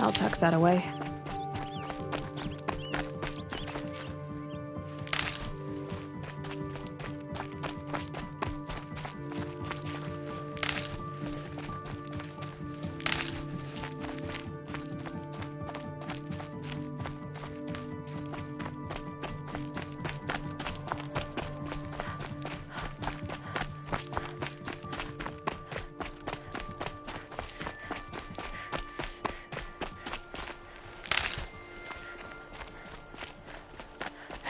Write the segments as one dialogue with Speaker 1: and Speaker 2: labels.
Speaker 1: I'll tuck that away.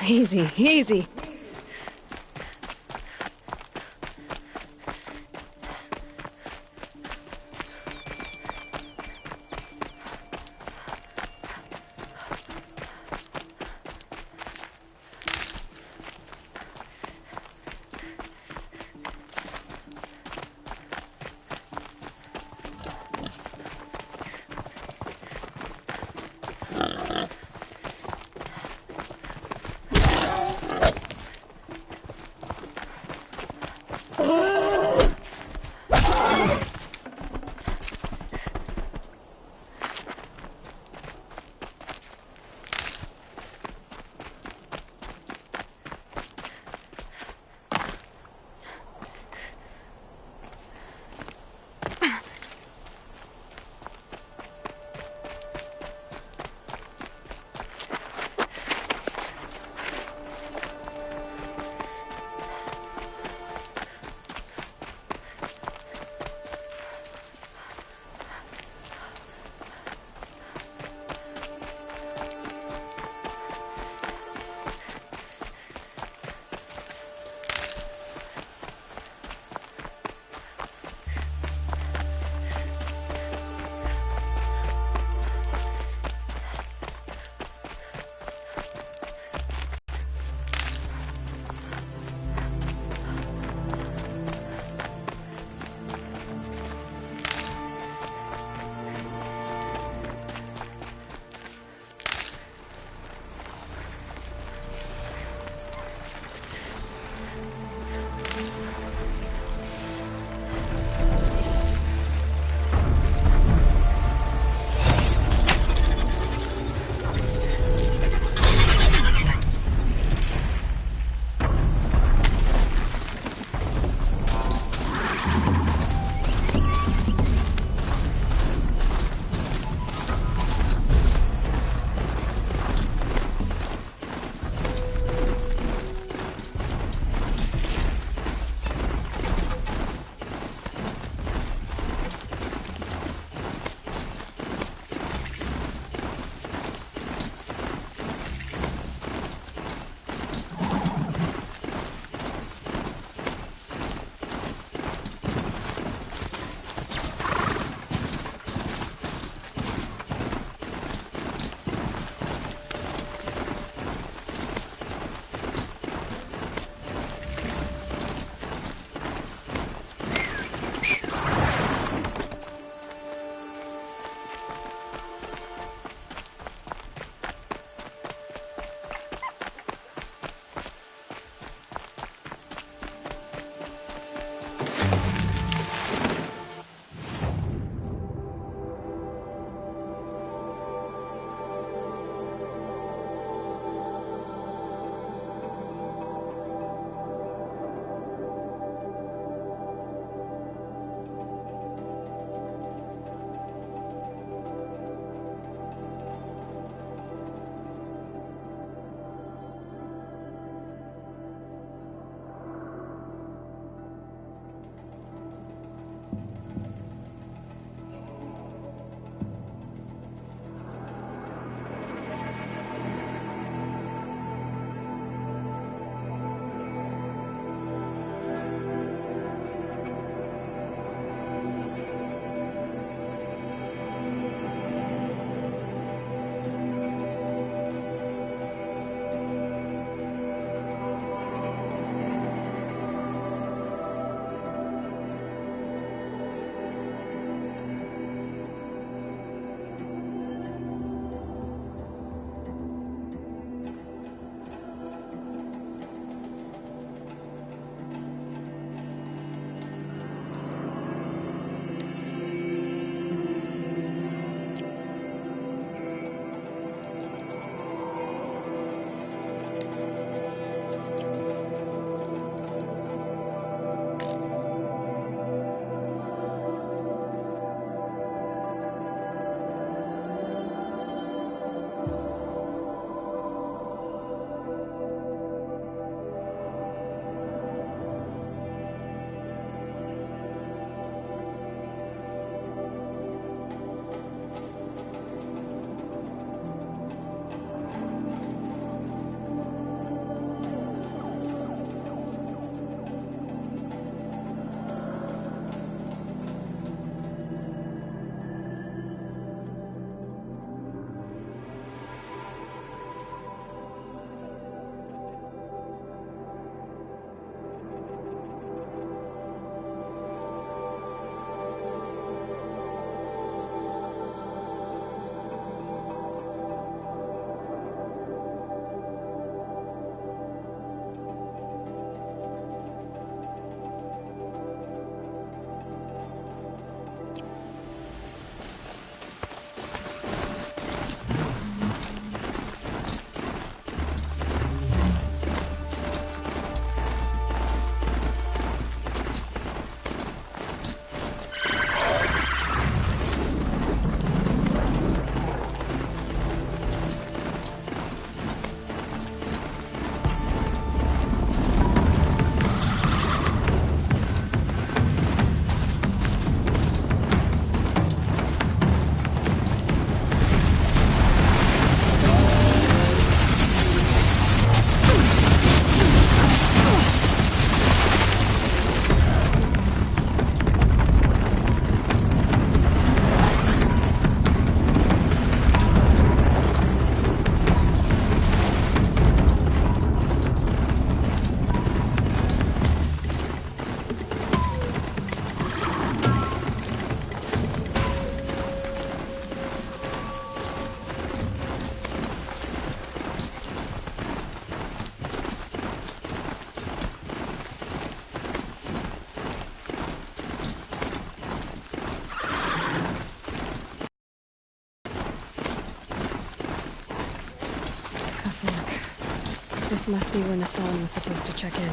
Speaker 1: Easy, easy. This must be when Hassan was supposed to check in.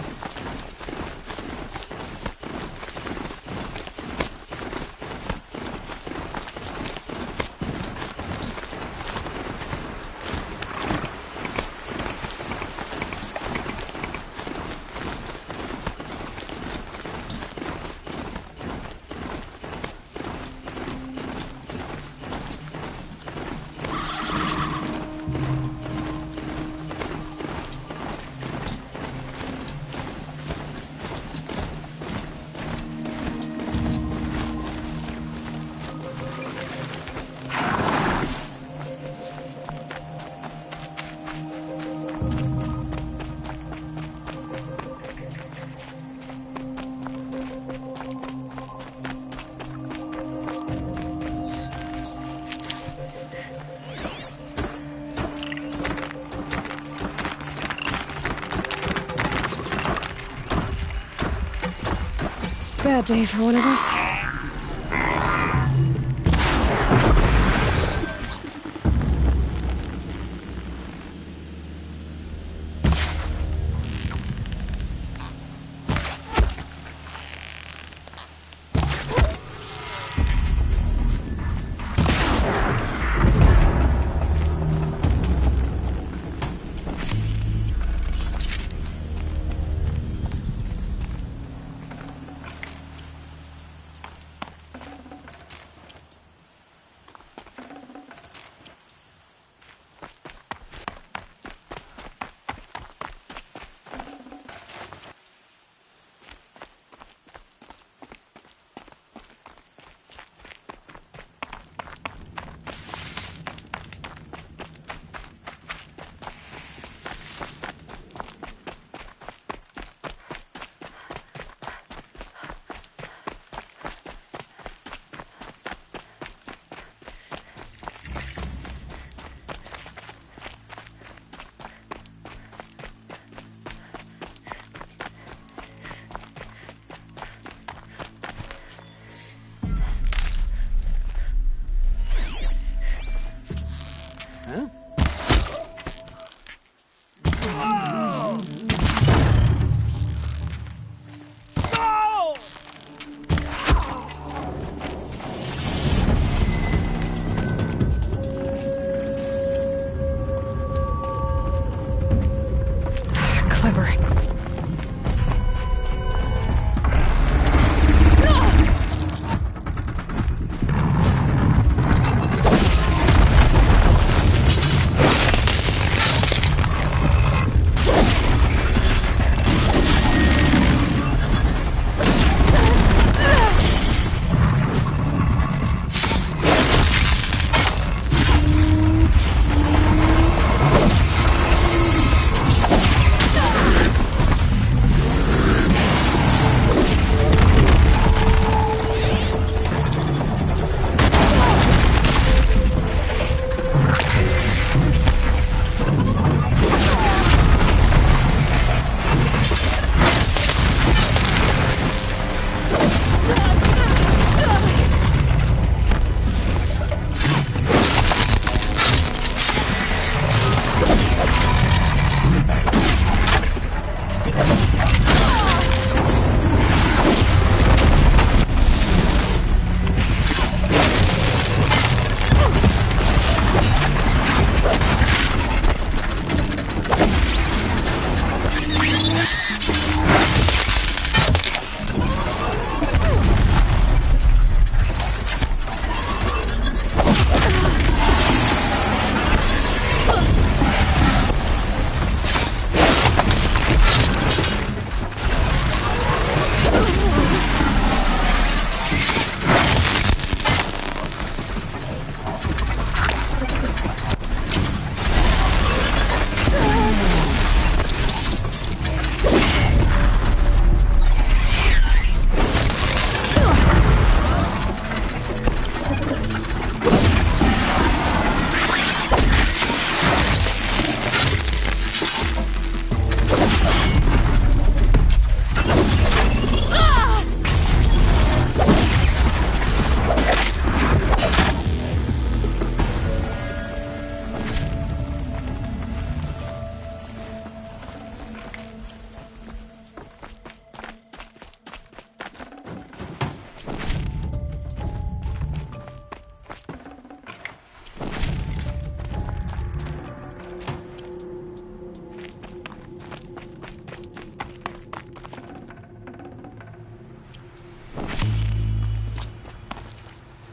Speaker 1: Bad day for one of us.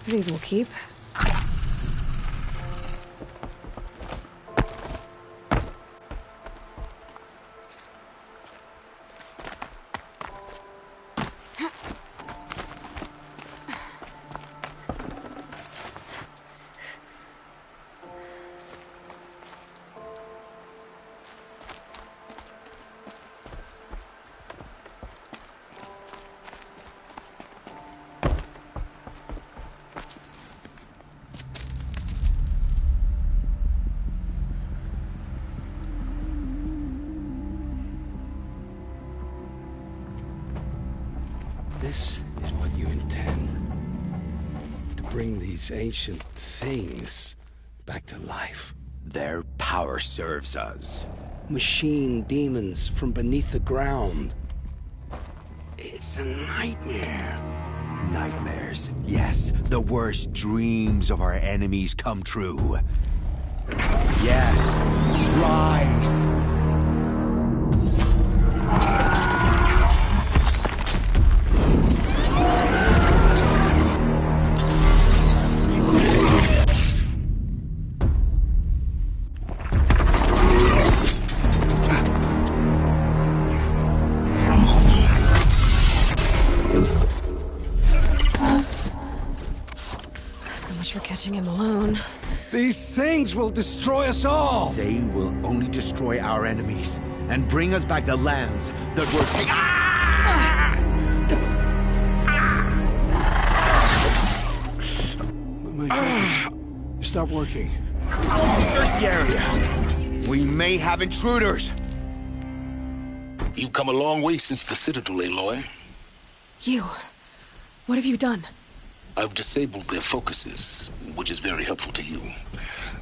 Speaker 1: These will keep.
Speaker 2: This is what you intend. To bring these ancient things back to life.
Speaker 3: Their power serves us.
Speaker 2: Machine demons from beneath the ground. It's a nightmare.
Speaker 3: Nightmares. Yes, the worst dreams of our enemies come true. Yes, rise!
Speaker 1: So much for catching him alone.
Speaker 2: These things will destroy us all!
Speaker 3: They will only destroy our enemies and bring us back the lands that were taken.
Speaker 2: My focus. Stop working.
Speaker 3: Search the area. We may have intruders.
Speaker 4: You've come a long way since the Citadel, Aloy.
Speaker 1: You. What have you done?
Speaker 4: I've disabled their focuses, which is very helpful to you.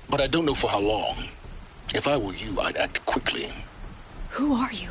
Speaker 4: But I don't know for how long. If I were you, I'd act quickly.
Speaker 1: Who are you?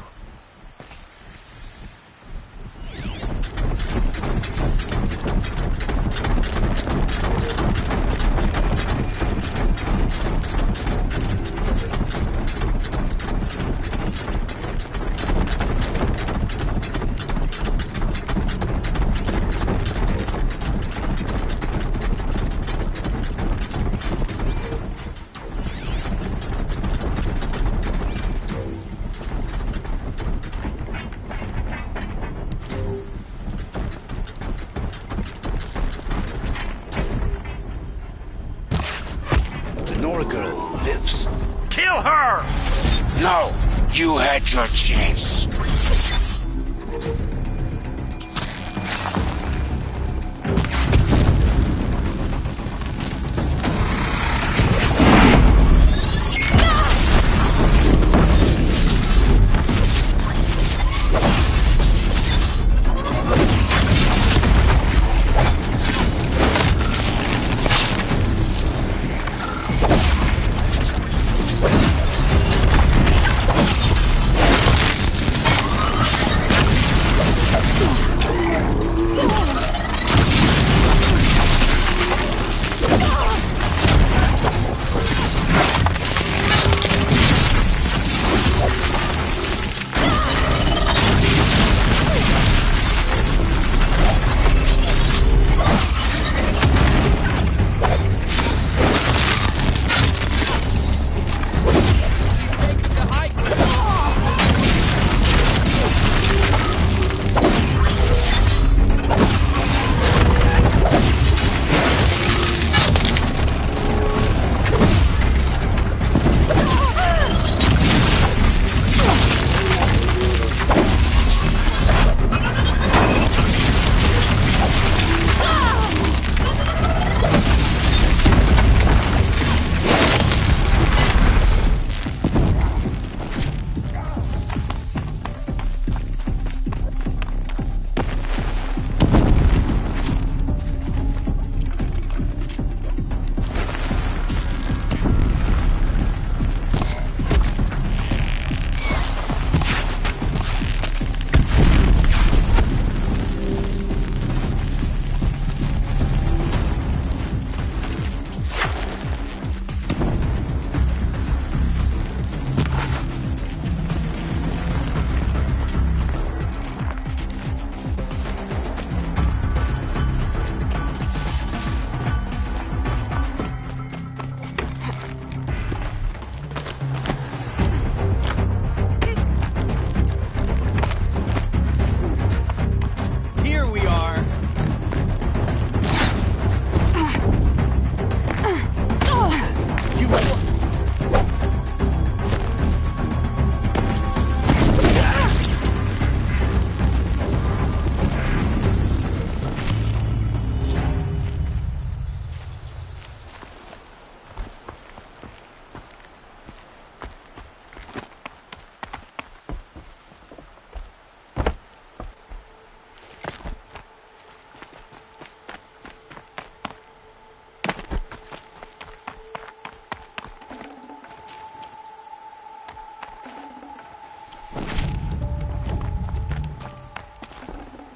Speaker 2: Nora girl lives.
Speaker 3: Kill her!
Speaker 2: No! You had your chance.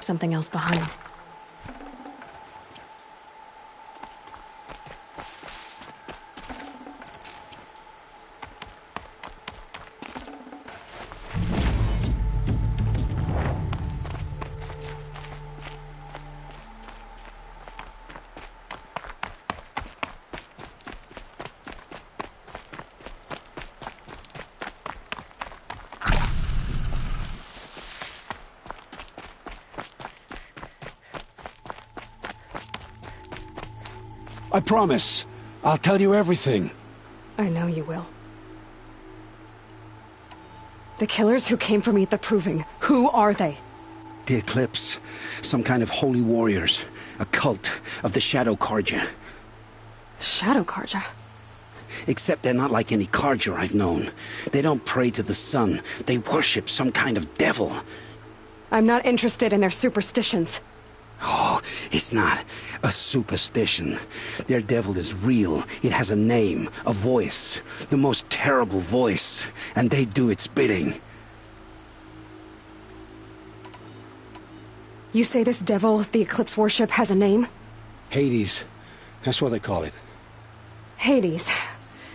Speaker 1: something else behind.
Speaker 2: I promise. I'll tell you everything.
Speaker 1: I know you will. The killers who came for me at the Proving, who are they?
Speaker 3: The Eclipse. Some kind of holy warriors. A cult of the Shadow Carja.
Speaker 1: Shadow Carja?
Speaker 3: Except they're not like any Carja I've known. They don't pray to the sun. They worship some kind of devil.
Speaker 1: I'm not interested in their superstitions.
Speaker 3: Oh, it's not a superstition. Their devil is real. It has a name, a voice. The most terrible voice. And they do its bidding.
Speaker 1: You say this devil the Eclipse worship has a name?
Speaker 2: Hades. That's what they call it.
Speaker 1: Hades.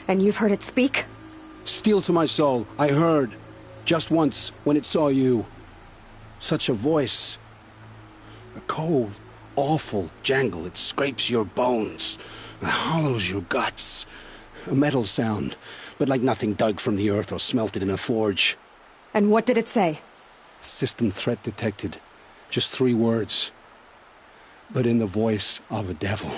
Speaker 1: And you've heard it speak?
Speaker 2: Steel to my soul. I heard. Just once, when it saw you. Such a voice. A cold, awful jangle. It scrapes your bones. It hollows your guts. A metal sound, but like nothing dug from the earth or smelted in a forge.
Speaker 1: And what did it say?
Speaker 2: System threat detected. Just 3 words. But in the voice of a devil.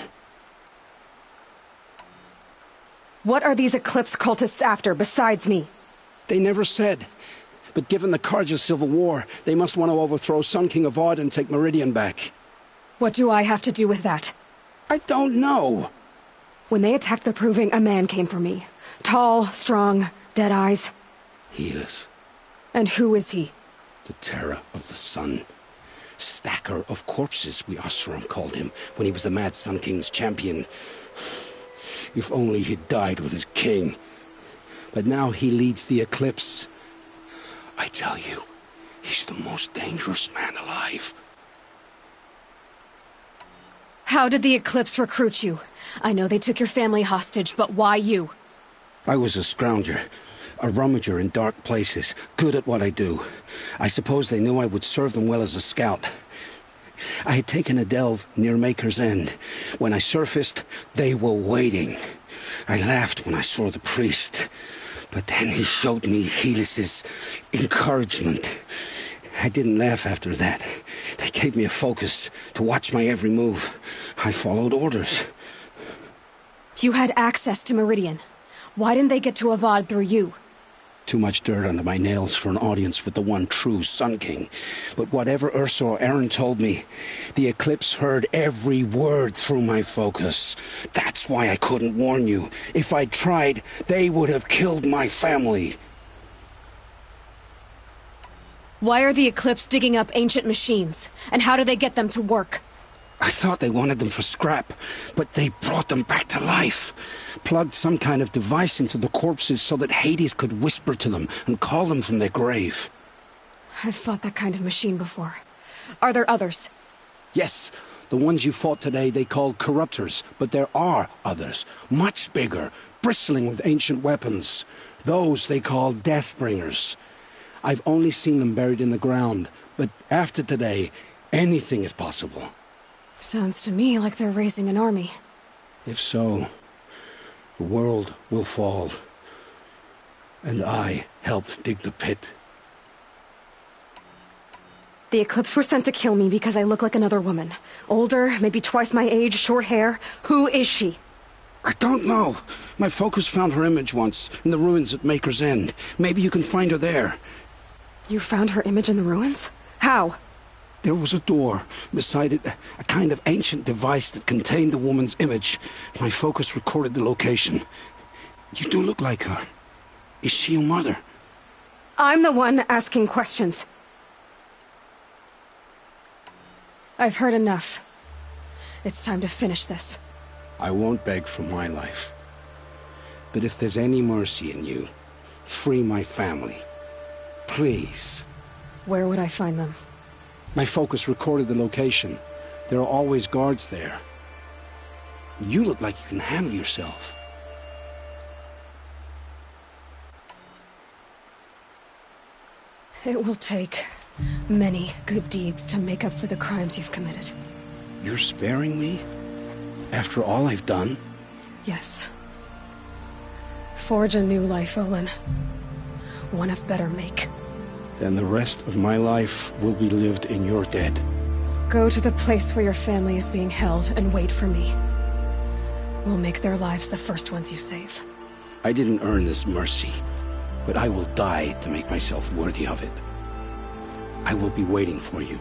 Speaker 1: What are these Eclipse cultists after, besides me?
Speaker 2: They never said. But given the Carja civil war, they must want to overthrow Sun King Avad and take Meridian back.
Speaker 1: What do I have to do with that?
Speaker 2: I don't know.
Speaker 1: When they attacked the Proving, a man came for me. Tall, strong, dead eyes.
Speaker 2: Helis,
Speaker 1: And who is he?
Speaker 2: the terror of the sun. Stacker of corpses, we Oseram called him, when he was the Mad Sun King's champion. If only he'd died with his king. But now he leads the Eclipse. I tell you, he's the most dangerous man alive.
Speaker 1: How did the Eclipse recruit you? I know they took your family hostage, but why you?
Speaker 2: I was a scrounger, a rummager in dark places, good at what I do. I suppose they knew I would serve them well as a scout. I had taken a delve near Maker's End. When I surfaced, they were waiting. I laughed when I saw the priest. But then he showed me Helis's encouragement. I didn't laugh after that. They gave me a focus to watch my every move. I followed orders.
Speaker 1: You had access to Meridian. Why didn't they get to Avad through you?
Speaker 2: Too much dirt under my nails for an audience with the one true Sun King. But whatever Ursa or Eren told me, the Eclipse heard every word through my focus. That's why I couldn't warn you. If I'd tried, they would have killed my family.
Speaker 1: Why are the Eclipse digging up ancient machines? And how do they get them to work?
Speaker 2: I thought they wanted them for scrap, but they brought them back to life. Plugged some kind of device into the corpses so that Hades could whisper to them and call them from their grave.
Speaker 1: I've fought that kind of machine before. Are there others?
Speaker 2: Yes, the ones you fought today they called corruptors, but there are others, much bigger, bristling with ancient weapons. Those they call Deathbringers. I've only seen them buried in the ground, but after today, anything is possible.
Speaker 1: Sounds to me like they're raising an army.
Speaker 2: If so, the world will fall. And I helped dig the pit.
Speaker 1: The Eclipse were sent to kill me because I look like another woman. Older, maybe twice my age, short hair. Who is she?
Speaker 2: I don't know. My focus found her image once, in the ruins at Maker's End. Maybe you can find her there.
Speaker 1: You found her image in the ruins? How?
Speaker 2: There was a door. Beside it, a kind of ancient device that contained the woman's image. My focus recorded the location. You do look like her. Is she your mother?
Speaker 1: I'm the one asking questions. I've heard enough. It's time to finish this.
Speaker 2: I won't beg for my life. But if there's any mercy in you, free my family. Please.
Speaker 1: Where would I find them?
Speaker 2: My focus recorded the location. There are always guards there. You look like you can handle yourself.
Speaker 1: It will take many good deeds to make up for the crimes you've committed.
Speaker 2: You're sparing me? After all I've done?
Speaker 1: Yes. Forge a new life, Olin. One of better make.
Speaker 2: Then the rest of my life will be lived in your debt.
Speaker 1: Go to the place where your family is being held and wait for me. We'll make their lives the first ones you save.
Speaker 2: I didn't earn this mercy, but I will die to make myself worthy of it. I will be waiting for you.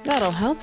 Speaker 1: That'll help.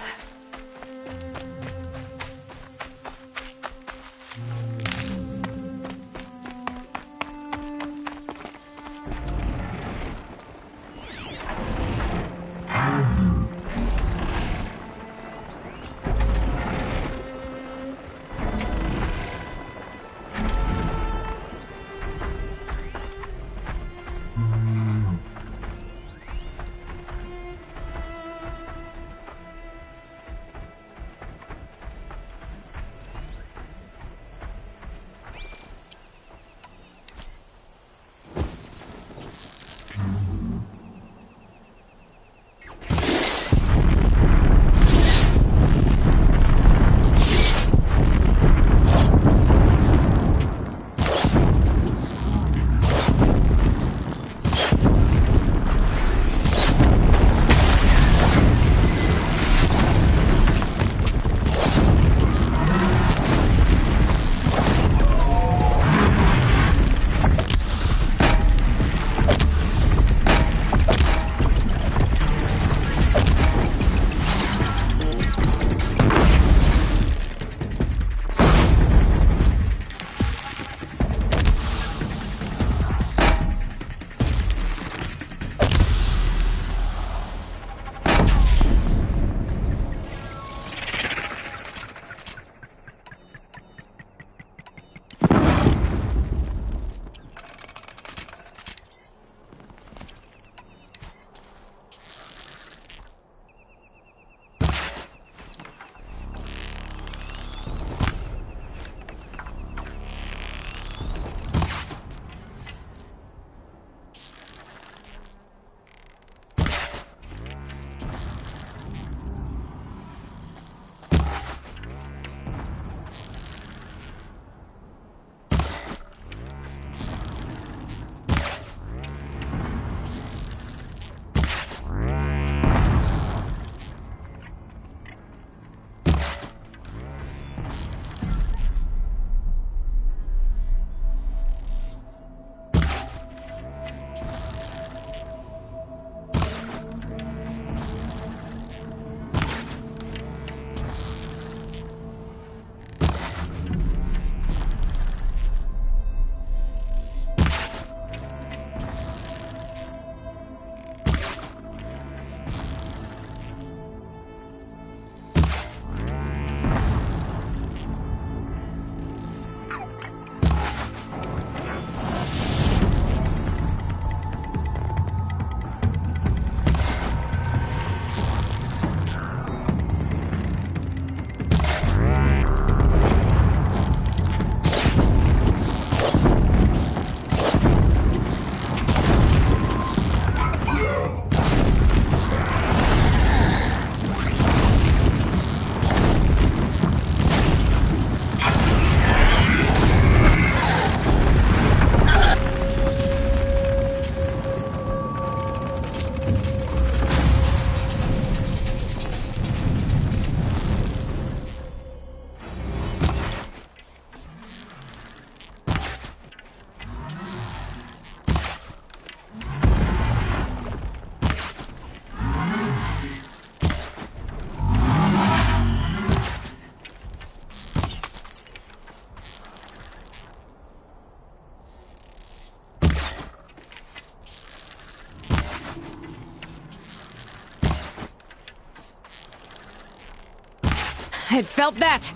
Speaker 5: I felt that!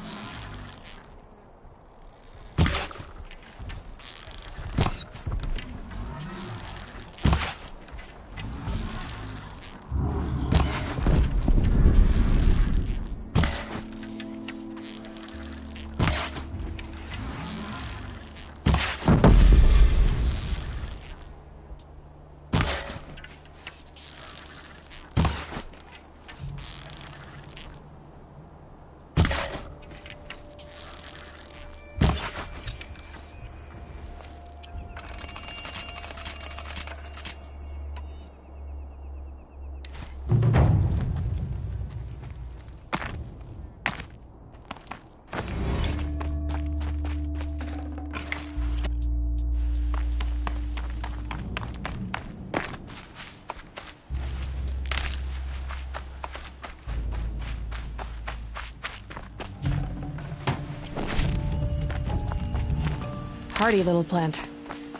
Speaker 1: hardy little plant.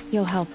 Speaker 1: You'll help.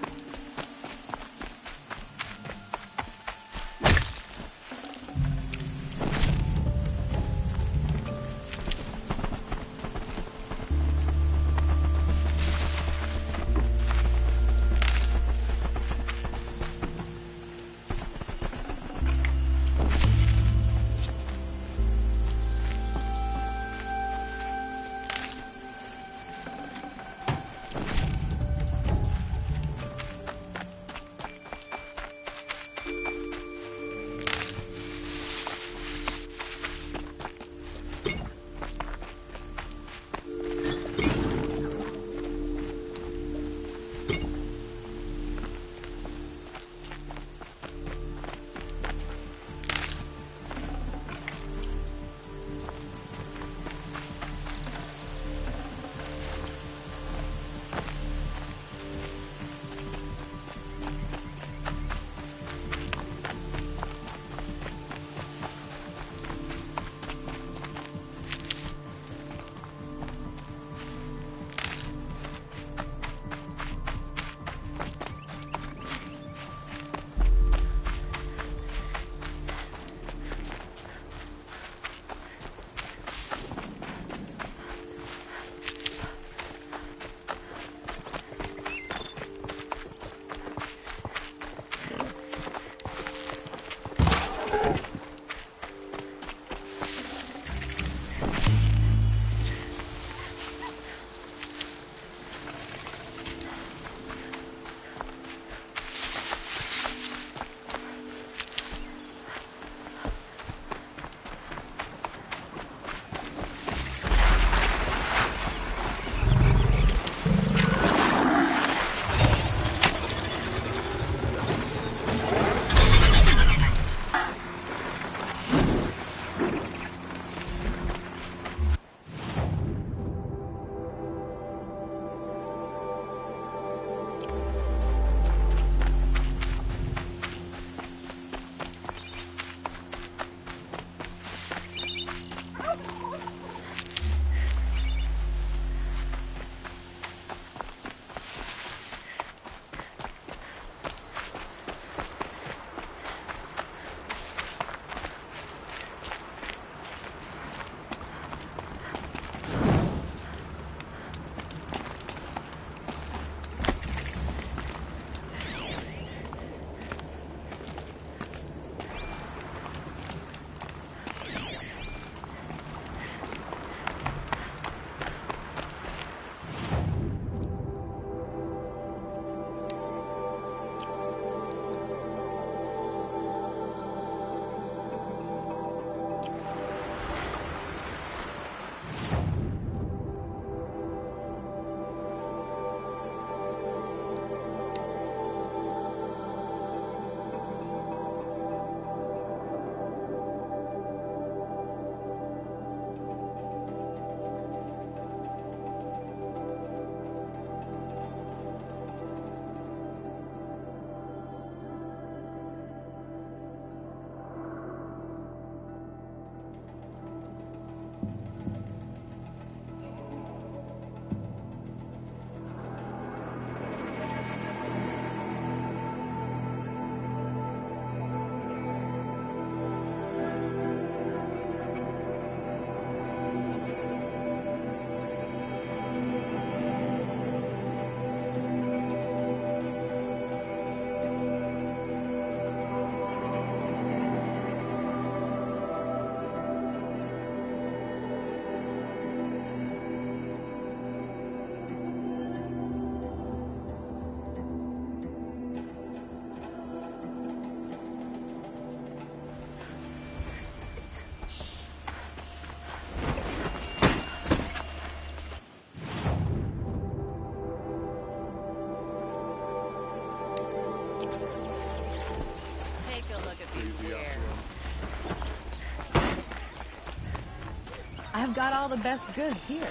Speaker 5: I've got all the best goods here.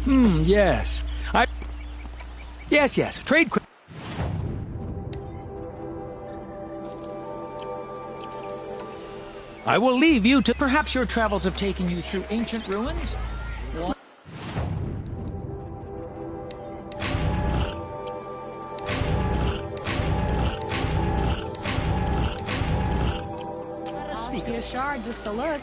Speaker 6: Yes. Yes. Trade quick. I will leave you to... Perhaps your travels have taken you through ancient ruins?
Speaker 5: a shard just to look.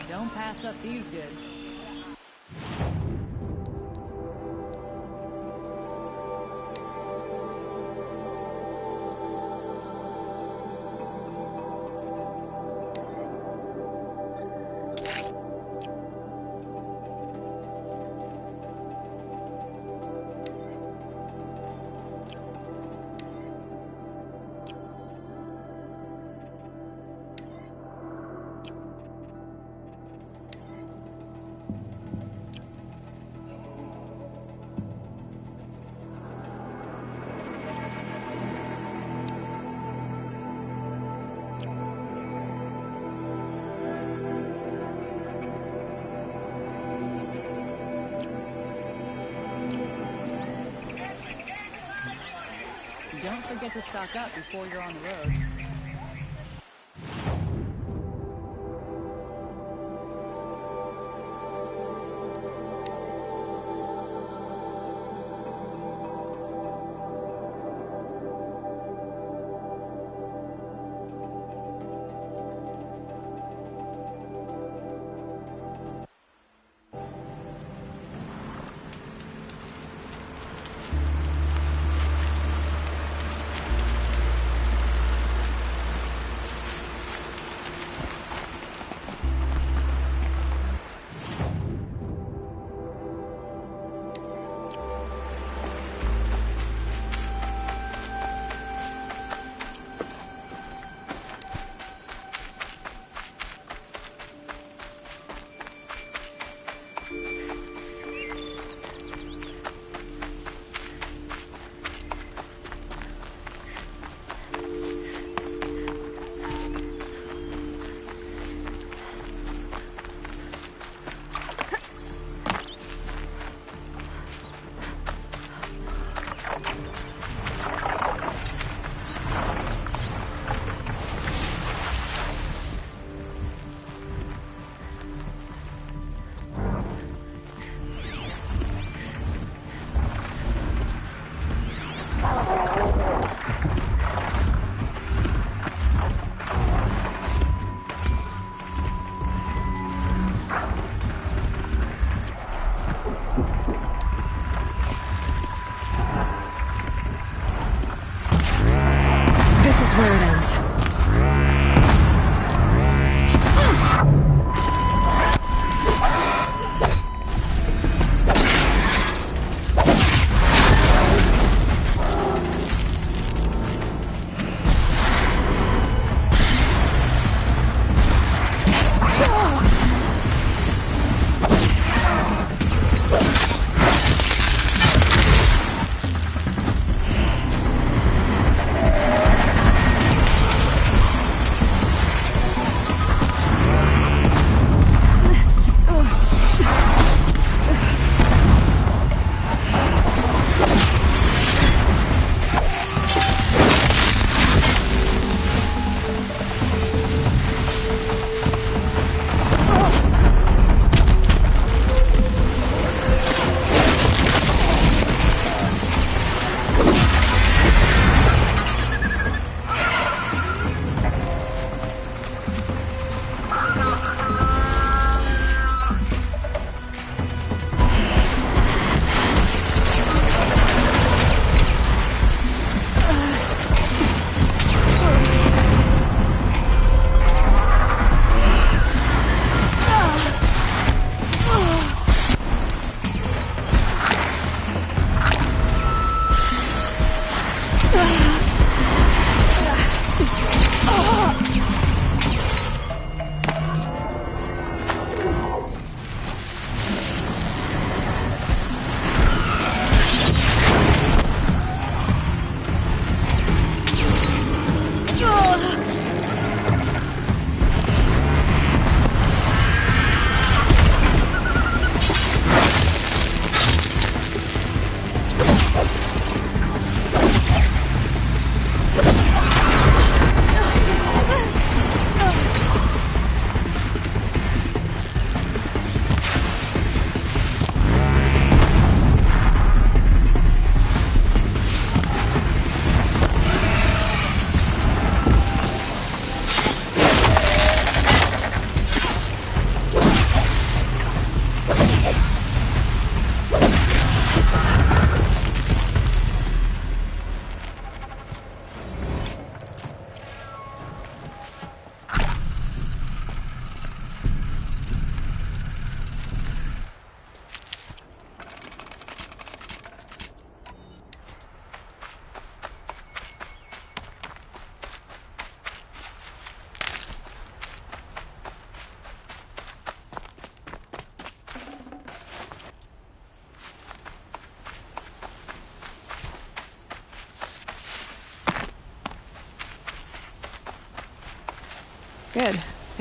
Speaker 5: Don't pass up these goods. Don't forget to stock up before you're on the road.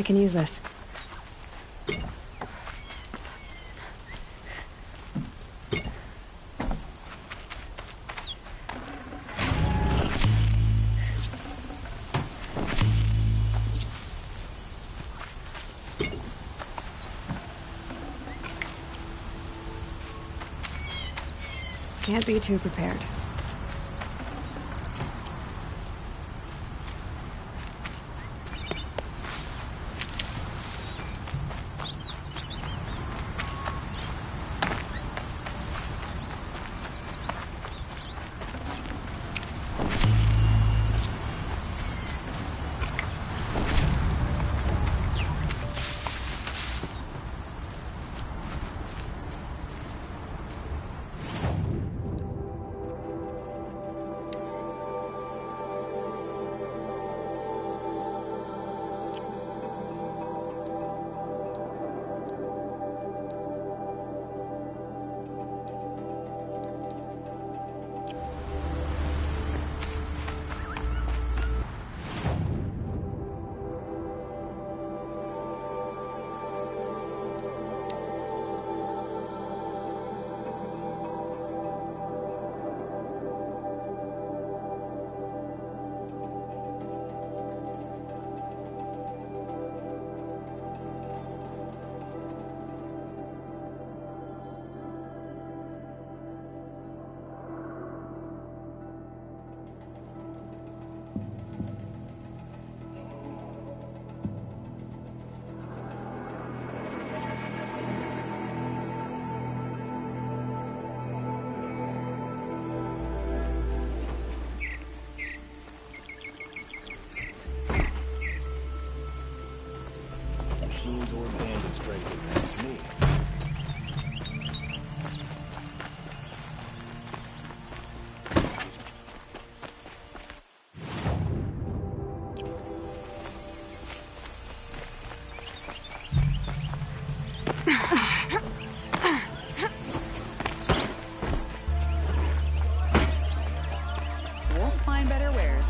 Speaker 1: I can use this. Can't be too prepared.
Speaker 7: Machines or bandits trying to get past me.
Speaker 5: Won't find better wares.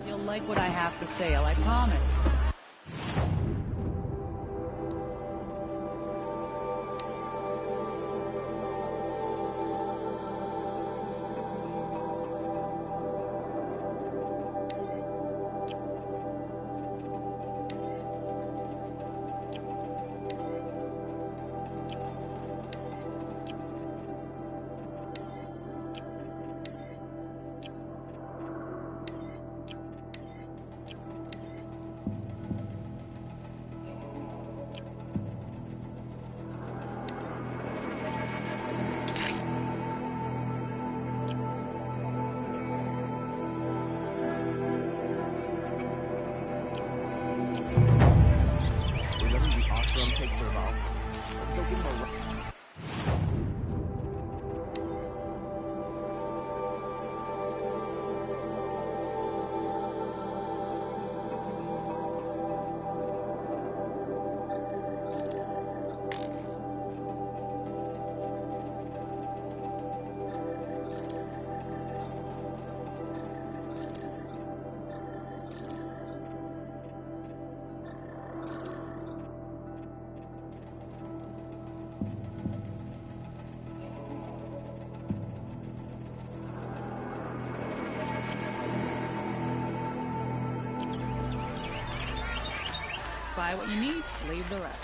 Speaker 5: You'll like what I have for sale, I promise.
Speaker 7: We're letting the Ostrom take Derval. They'll give him a
Speaker 5: Buy what you need, leave the rest.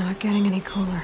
Speaker 1: not getting any cooler.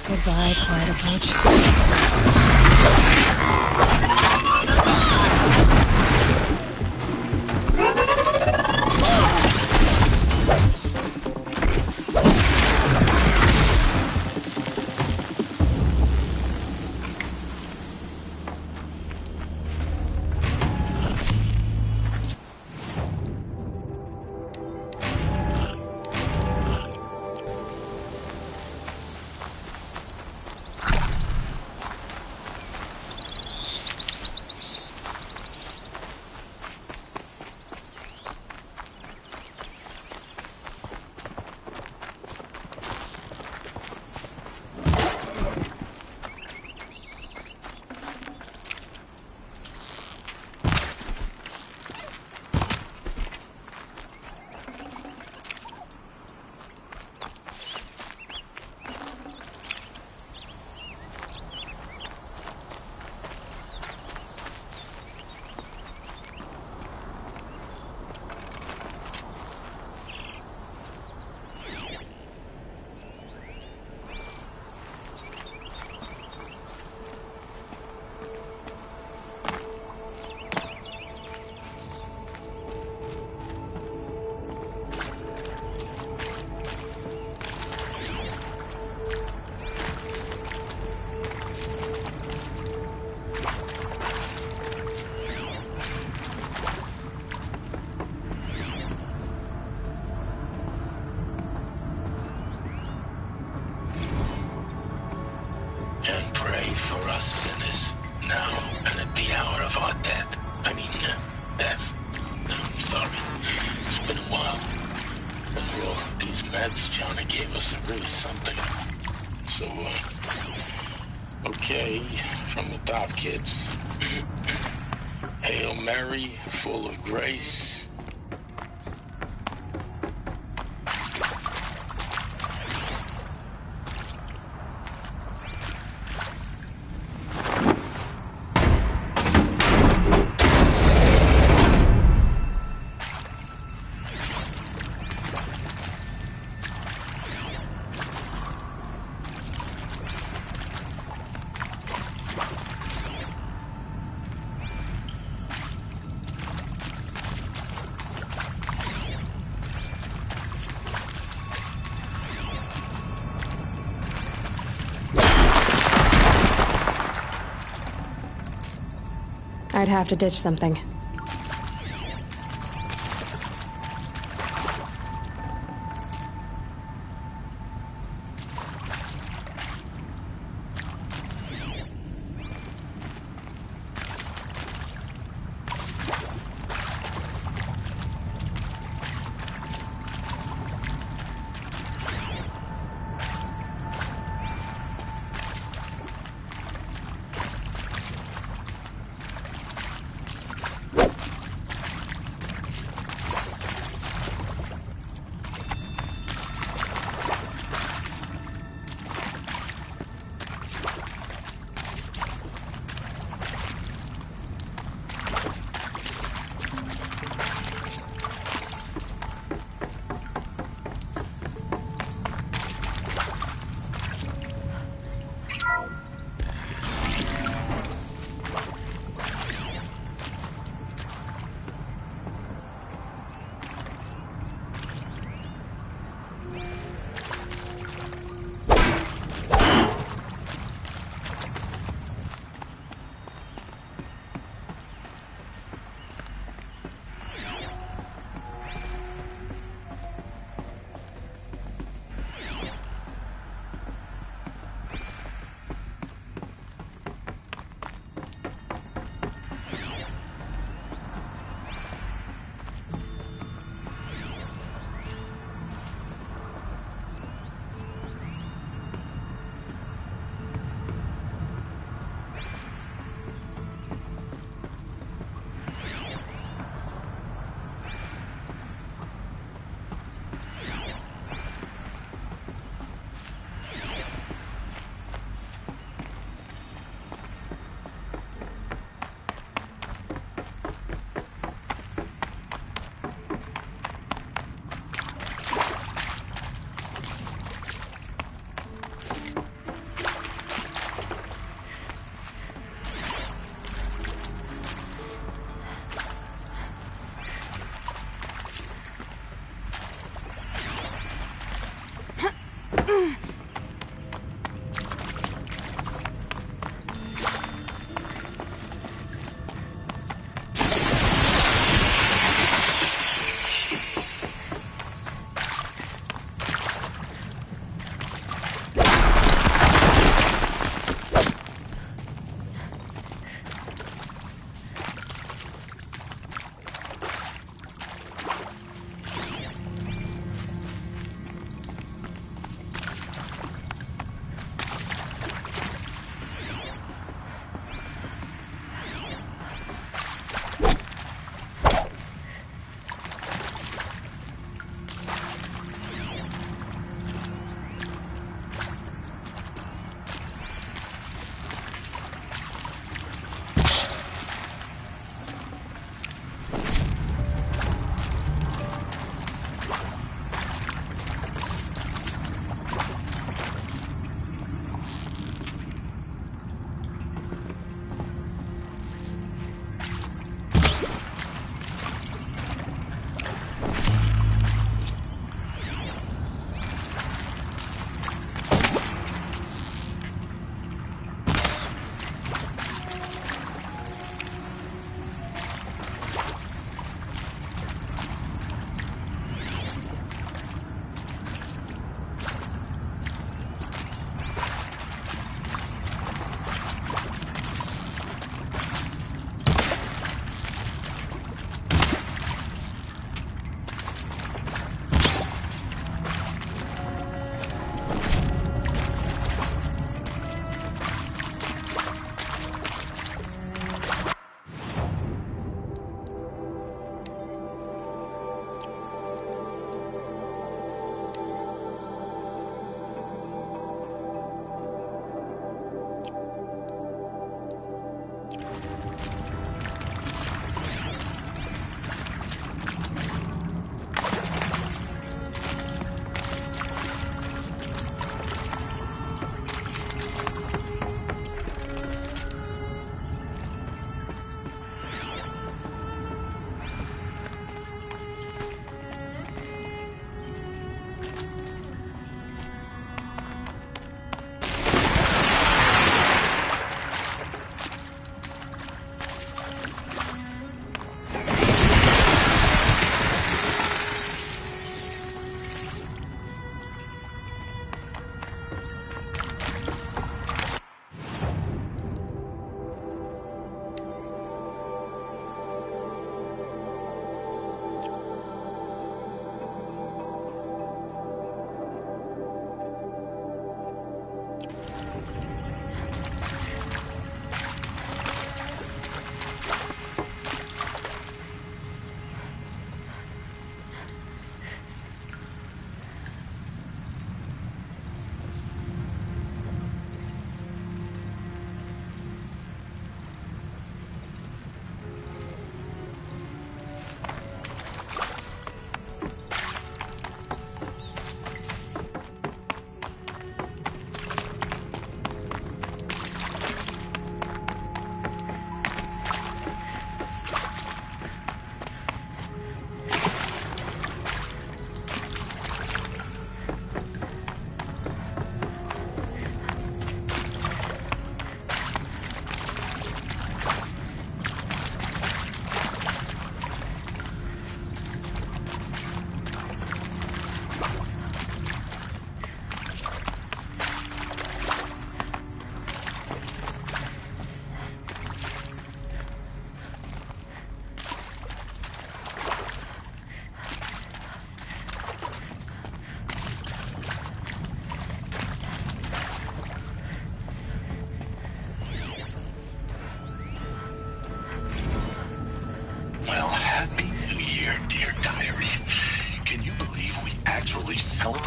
Speaker 1: Goodbye, quiet approach.
Speaker 4: And pray for us sinners, now and at the hour of our death. Death. I'm sorry. It's been a while. And well, these meds Johnny gave us are really something. So, okay, from the top, kids. Hail Mary, full of grace.
Speaker 1: I'd have to ditch something.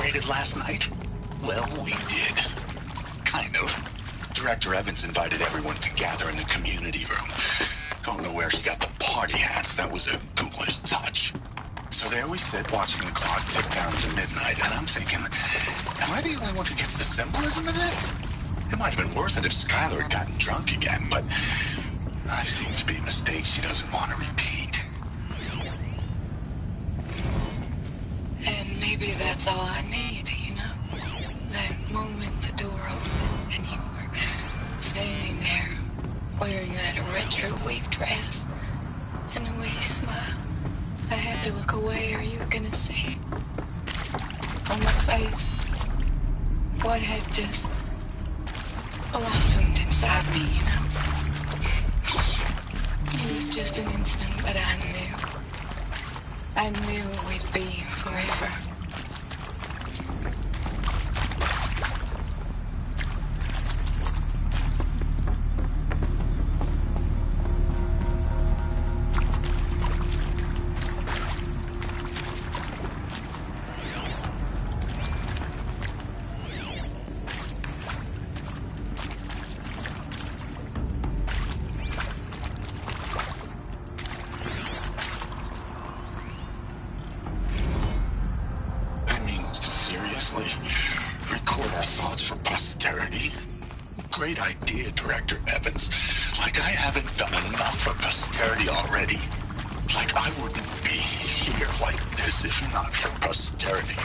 Speaker 4: celebrated last night? Well, we did. Kind of. Director Evans invited everyone to gather in the community room. Don't know where she got the party hats. That was a ghoulish touch. So there we sit, watching the clock tick down to midnight, and I'm thinking, am I the only one who gets the symbolism of this? It might have been worth it if Skylar had gotten drunk again, but I seem to be a mistake she doesn't want to repeat.
Speaker 8: And maybe that's all I need, you know? That moment the door opened and you were standing there wearing that retro wave dress and the way you smiled. I had to look away or you were gonna see on my face what had just blossomed inside me, you know? It was just an instant, but I knew we'd be forever.
Speaker 4: Record our thoughts for posterity. Great idea, Director Evans. Like I haven't done enough for posterity already. Like I wouldn't be here like this if not for posterity.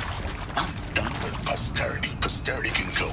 Speaker 4: I'm done with posterity. Posterity can go.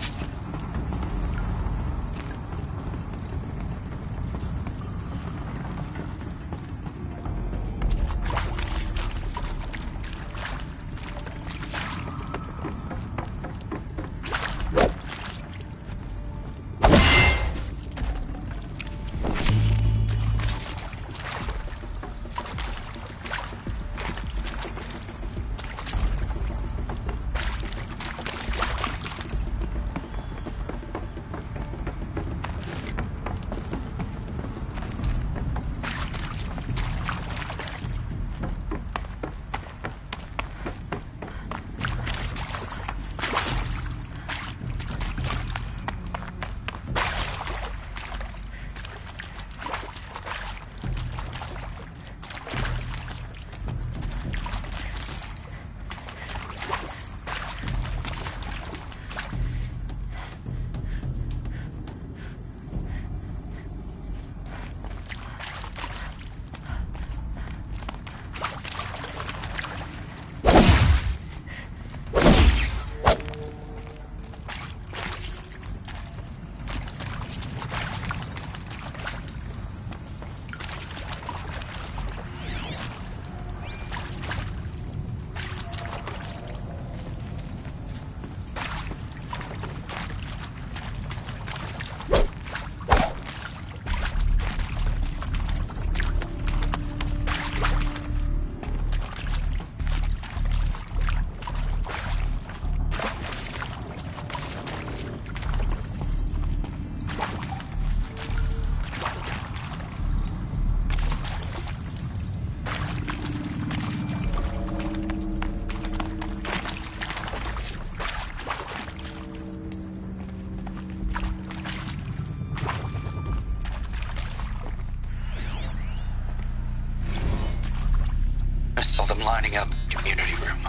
Speaker 9: I saw them lining up in the community room.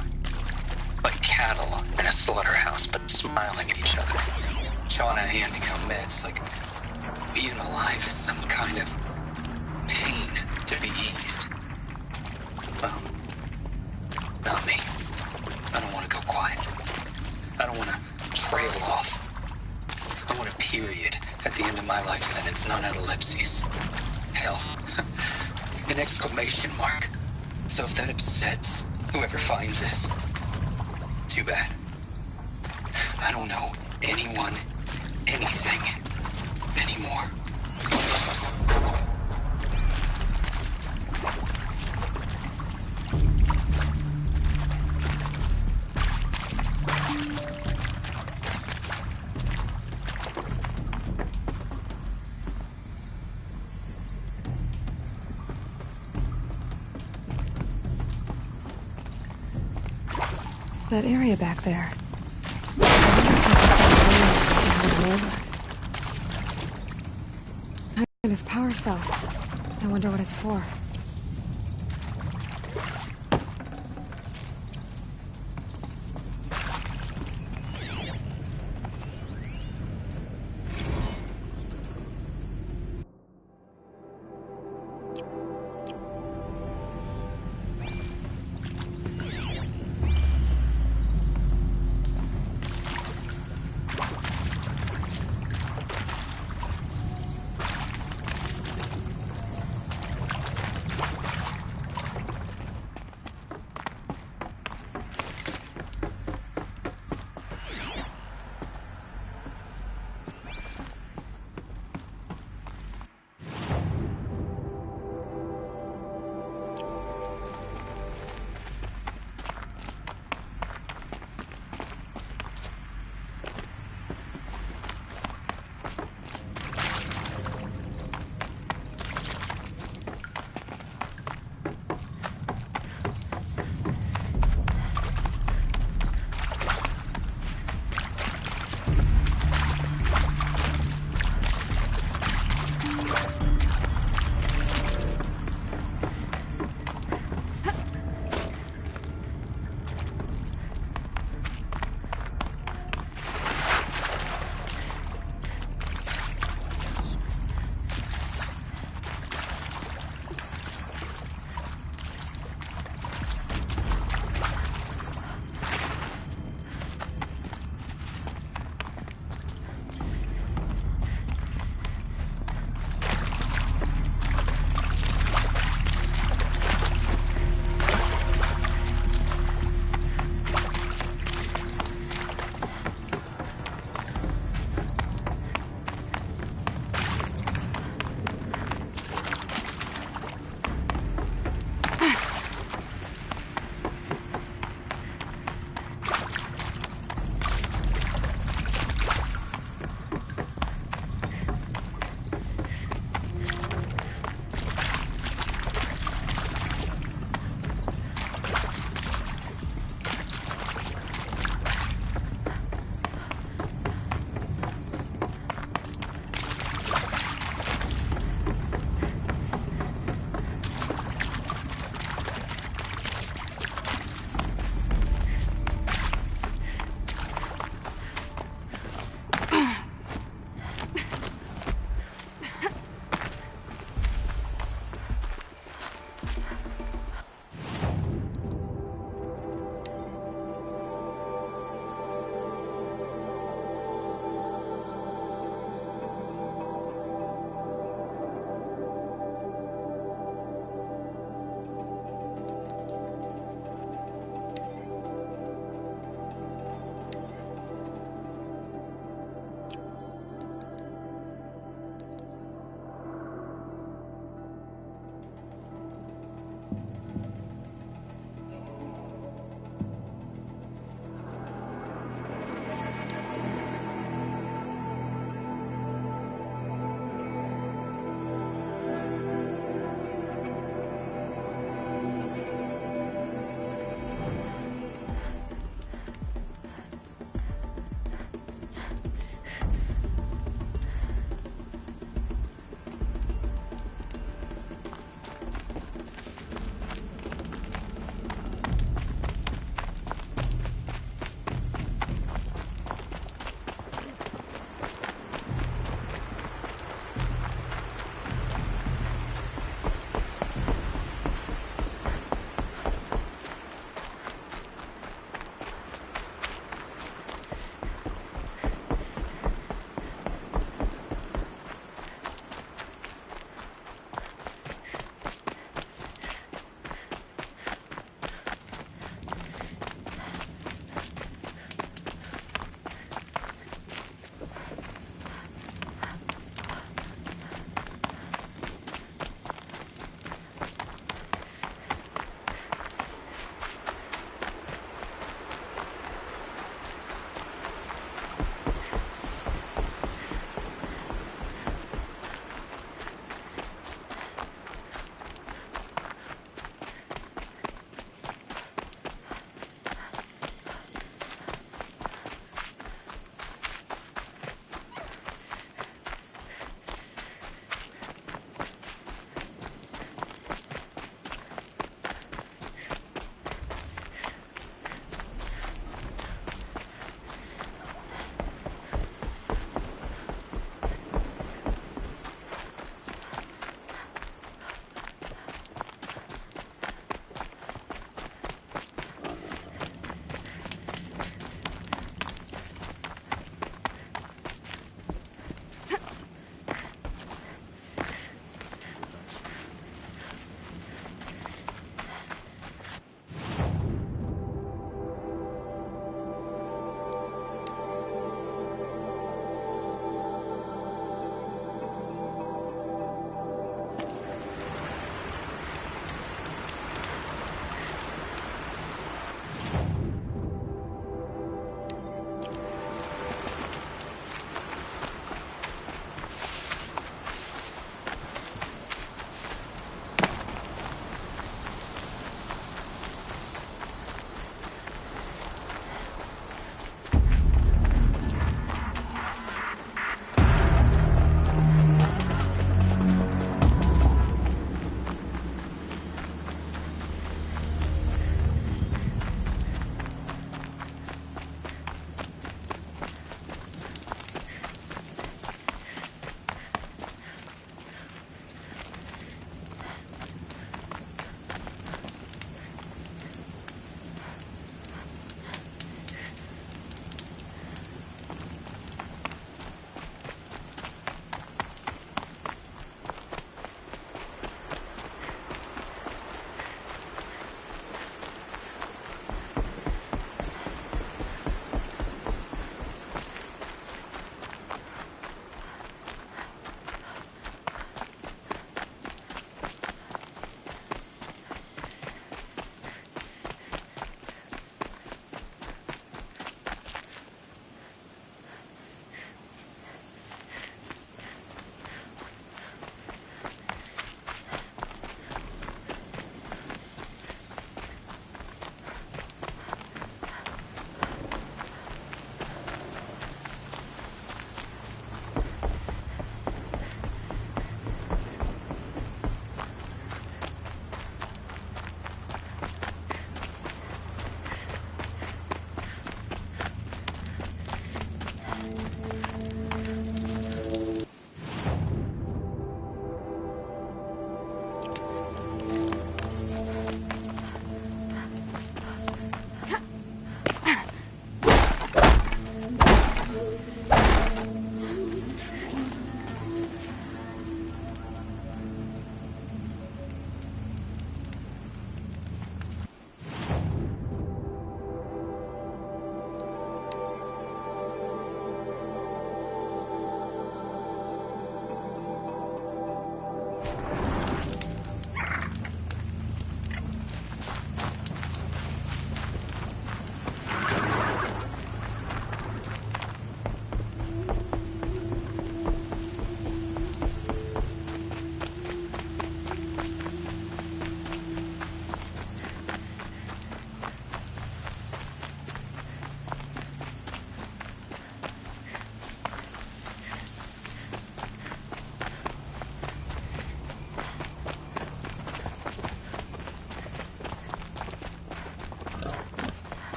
Speaker 9: Like cattle in a slaughterhouse, but smiling at each other. Shauna handing out meds, like being alive is some kind of pain to be eased. Well, not me. I don't want to go quiet. I don't want to trail off. I want a period at the end of my life sentence, not an ellipses. Hell, an exclamation mark. So if that upsets whoever finds this, too bad. I don't know anyone, anything, anymore.
Speaker 1: That area back there. old. Kind of power cell. I wonder what it's for.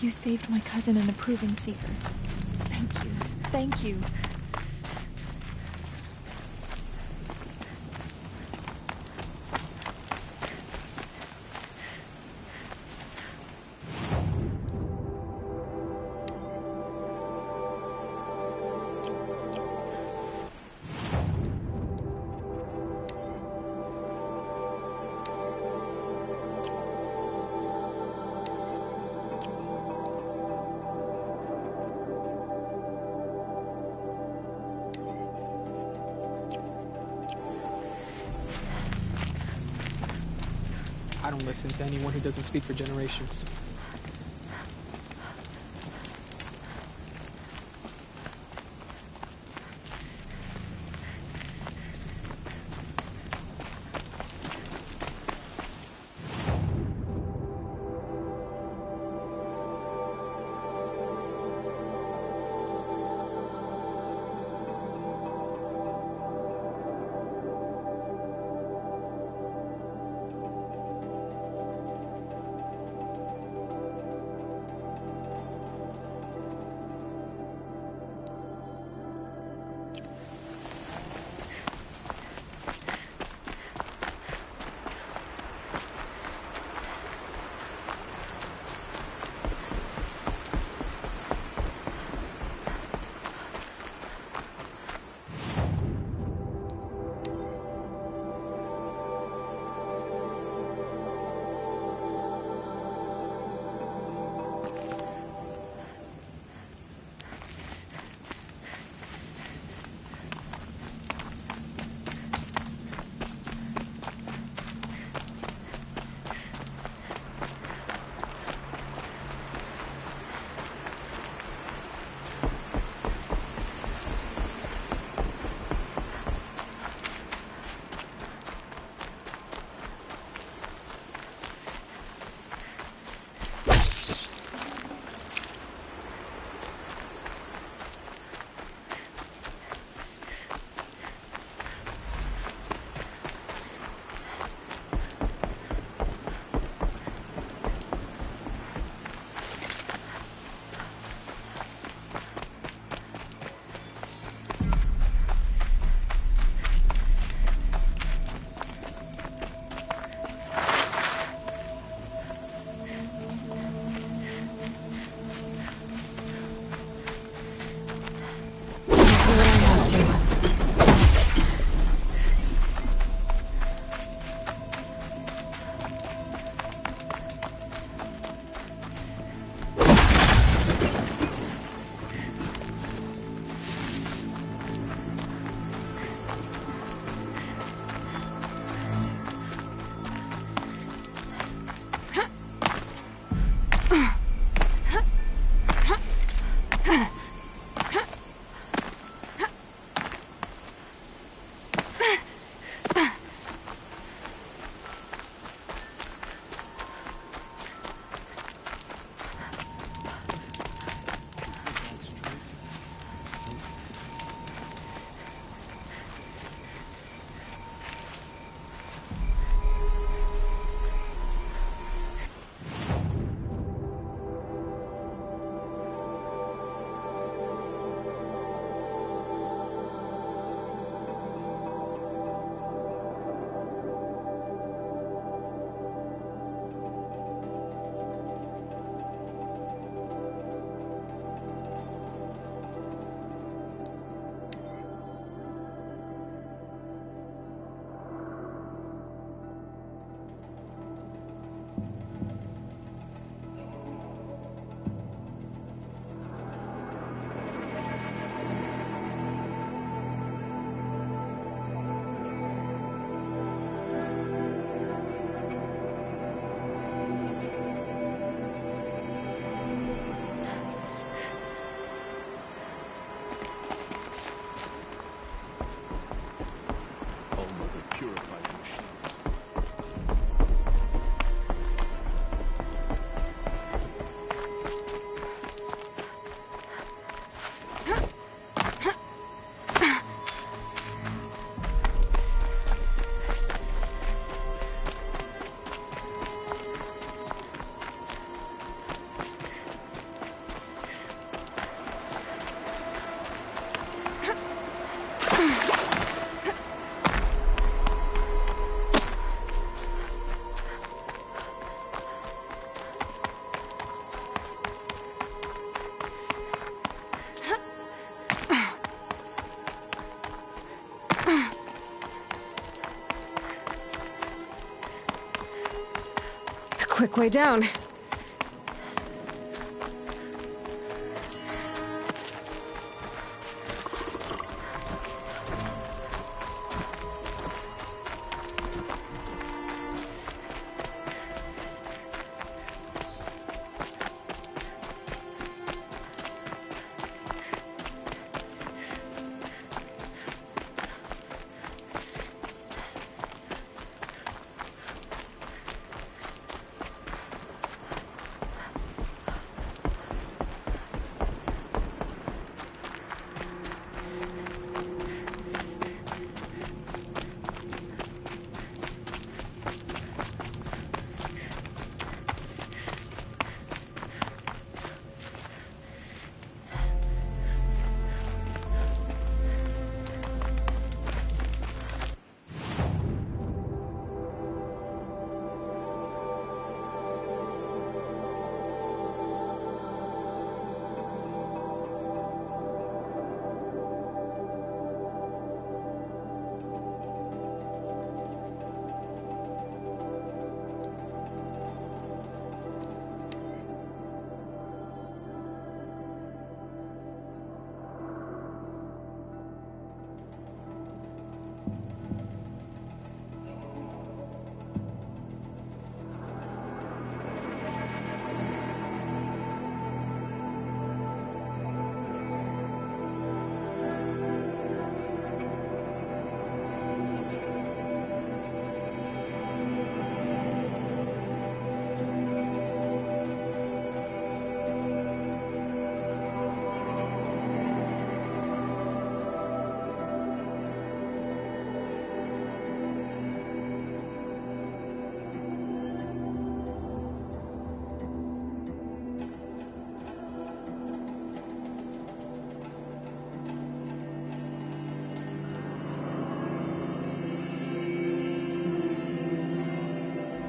Speaker 10: You saved my cousin and a proven seeker. Thank you. Thank you.
Speaker 11: I don't listen to anyone who doesn't speak for generations.
Speaker 1: quick way down.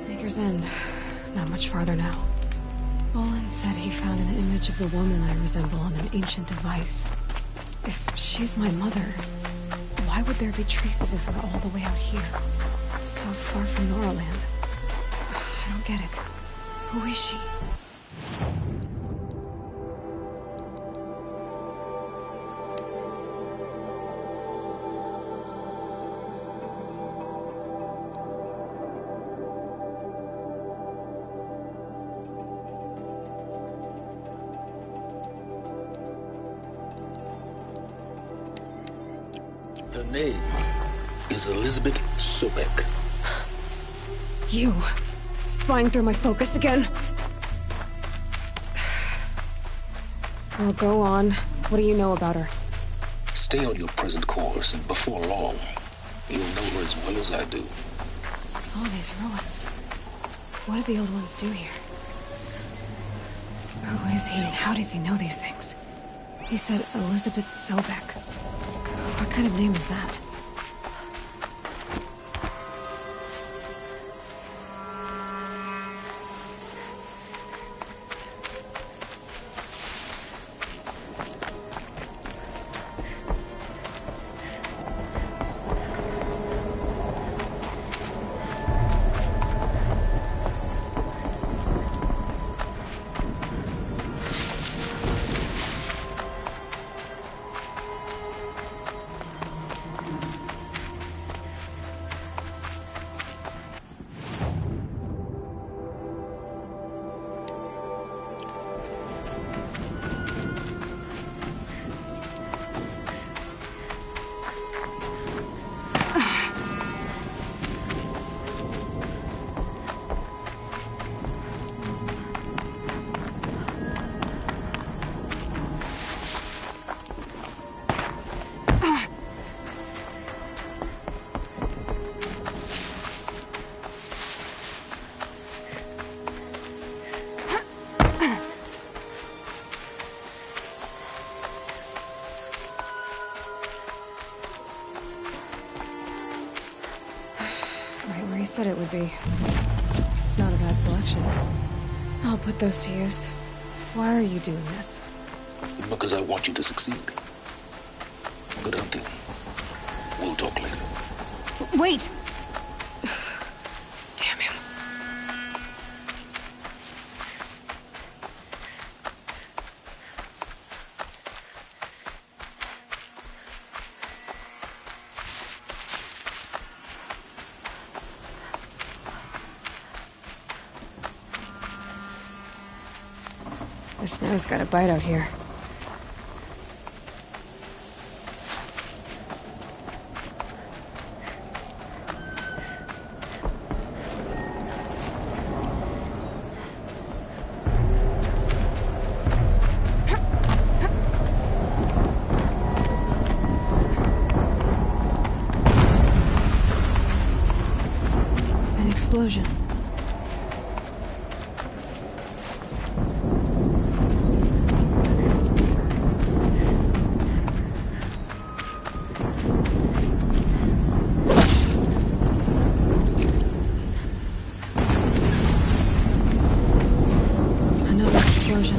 Speaker 1: Maker's End. Not much farther now. Olin said he found an image of the woman I resemble on an ancient device. If she's my mother, why would there be traces of her all the way out here? So far from Noraland. I don't get it. Who is she?
Speaker 4: Her name is Elizabeth Sobek.
Speaker 1: You. Spying through my focus again? Well, go on. What do you know about her?
Speaker 4: Stay on your present course, and before long, you'll know her as well as I do.
Speaker 1: All these ruins. What did the old ones do here? Who is he, and how does he know these things? He said Elizabeth Sobek. What kind of name is that? Said it would be. Not a bad selection. I'll put those to use. Why are you doing this?
Speaker 4: Because I want you to succeed. Good hunting. We'll talk later.
Speaker 1: Wait! Damn him. The snow's got a bite out here. An explosion. Another explosion.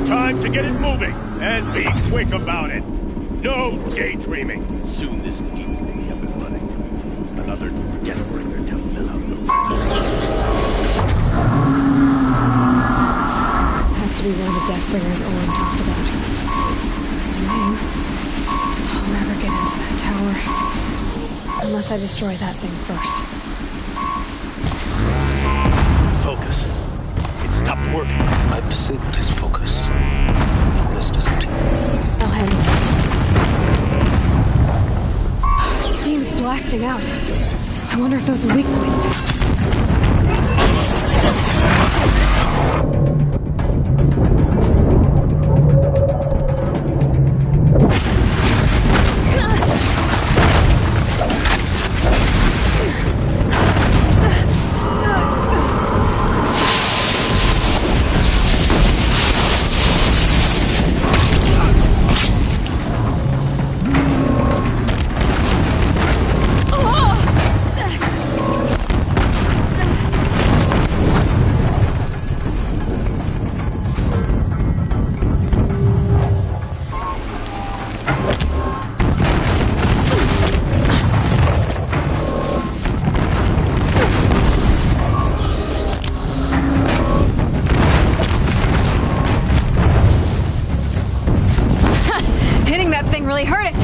Speaker 12: Time to get it moving, and be quick about it. No daydreaming. Soon this team will be up and running. Another Deathbringer to fill out the
Speaker 1: Has to be one of the Deathbringers Owen talked about. Name? I'll never get into that tower. Unless I destroy that thing first.
Speaker 12: focus. It stopped working.
Speaker 4: I disabled his focus. The rest is up to you.
Speaker 1: I'll handle it. Steam's blasting out. I wonder if those are weak points. Really hurt it.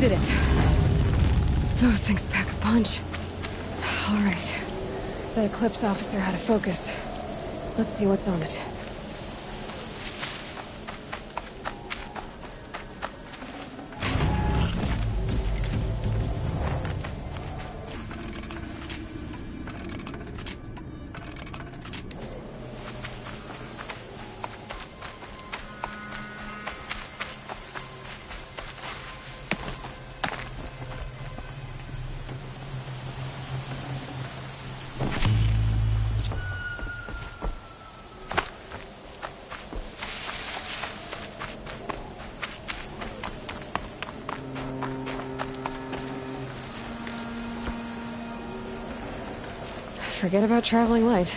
Speaker 1: Did it. Those things pack a punch. All right. That Eclipse officer had a focus. Let's see what's on it. Forget about traveling light.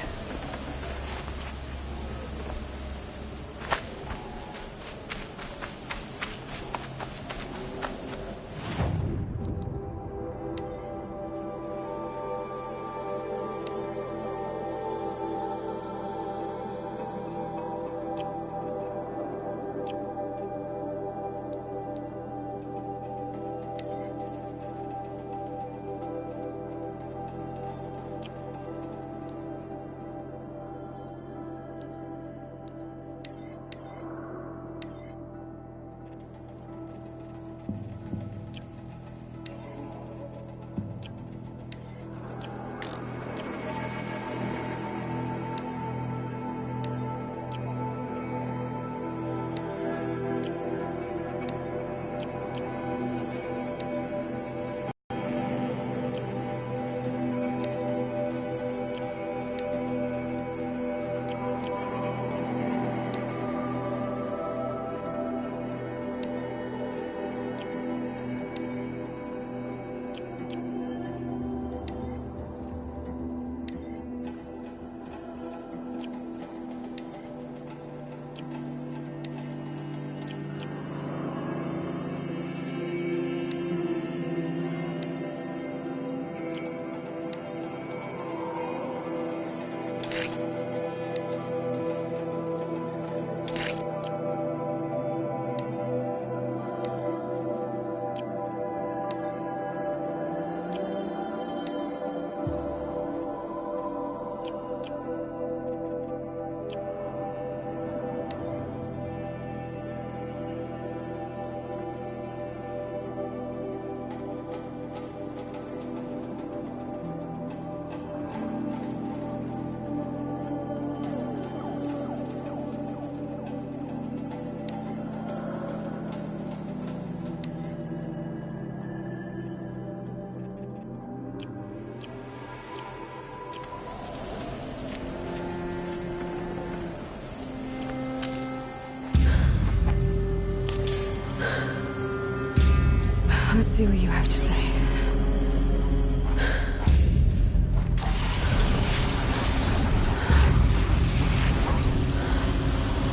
Speaker 1: Let's see what you have to say.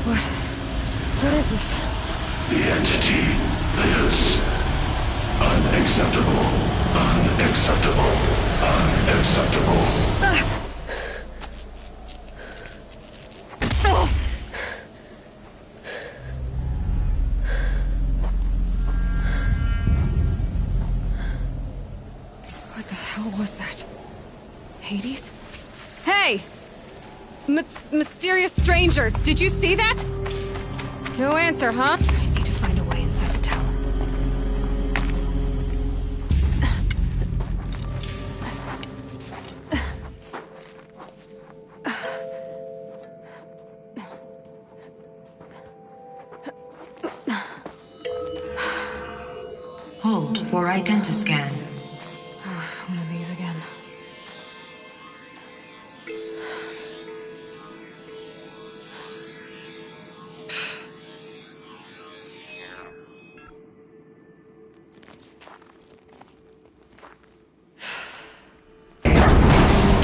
Speaker 1: What is this?
Speaker 13: The entity lives. Unacceptable. Unacceptable. Unacceptable.
Speaker 1: What the hell was that? Hades? Hey! Mysterious stranger, did you see that? No answer, huh? I need to find a way inside the tower.
Speaker 14: Hold for identiscan.
Speaker 1: One of these again.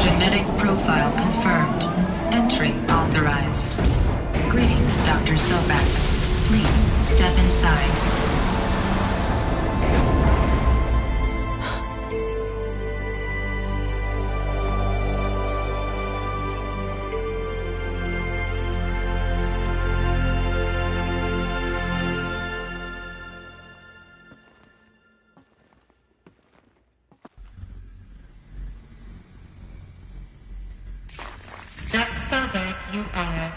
Speaker 14: Genetic profile confirmed. Entry authorized. Greetings, Dr. Sobek. Please step inside.
Speaker 15: Dr. Sobek, you are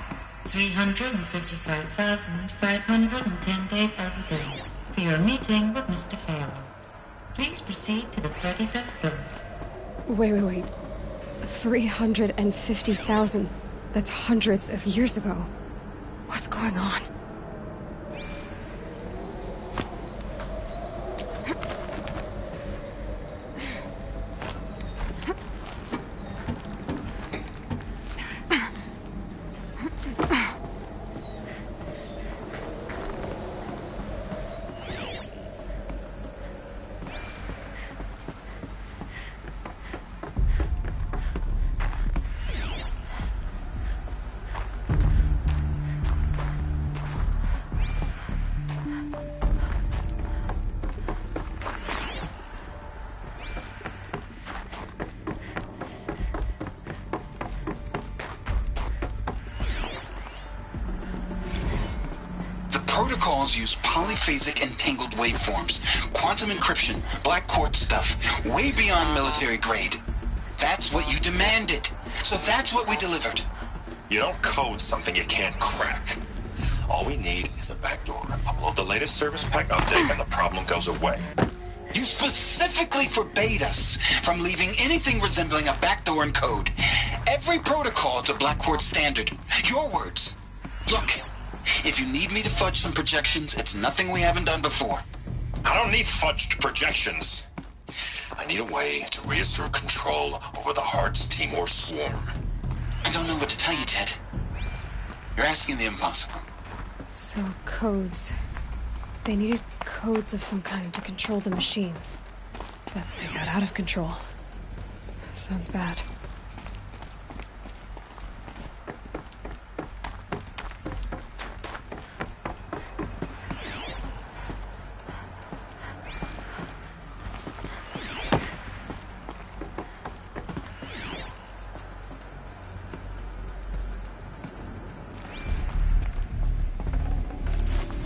Speaker 15: 355,510 days overdue for your meeting with Mr. Fairley. Please proceed to the 35th floor.
Speaker 1: Wait. 350,000. That's hundreds of years ago. What's going on?
Speaker 16: protocols use polyphasic entangled waveforms, quantum encryption, black quartz stuff, way beyond military grade. That's what you demanded. So that's what we delivered.
Speaker 17: You don't code something you can't crack. All we need is a backdoor. Upload the latest service pack update and the problem goes away.
Speaker 16: You specifically forbade us from leaving anything resembling a backdoor in code. Every protocol to Black Quartz standard. Your words. Look, if you need me to fudge some projections, it's nothing we haven't done before.
Speaker 17: I don't need fudged projections. I need a way to reassert control over the Heart's Timor swarm.
Speaker 16: I don't know what to tell you, Ted. You're asking the impossible.
Speaker 1: So, codes. They needed codes of some kind to control the machines. But they got out of control. Sounds bad.